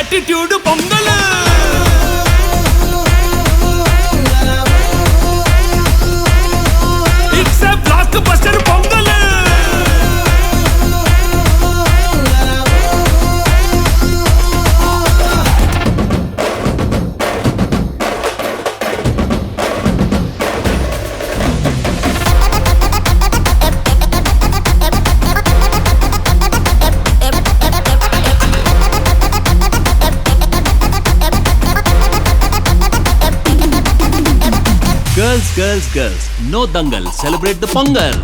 Attitude pongal. It's a block buster pongal. Girls, girls, girls, no dangal, celebrate the Pongal.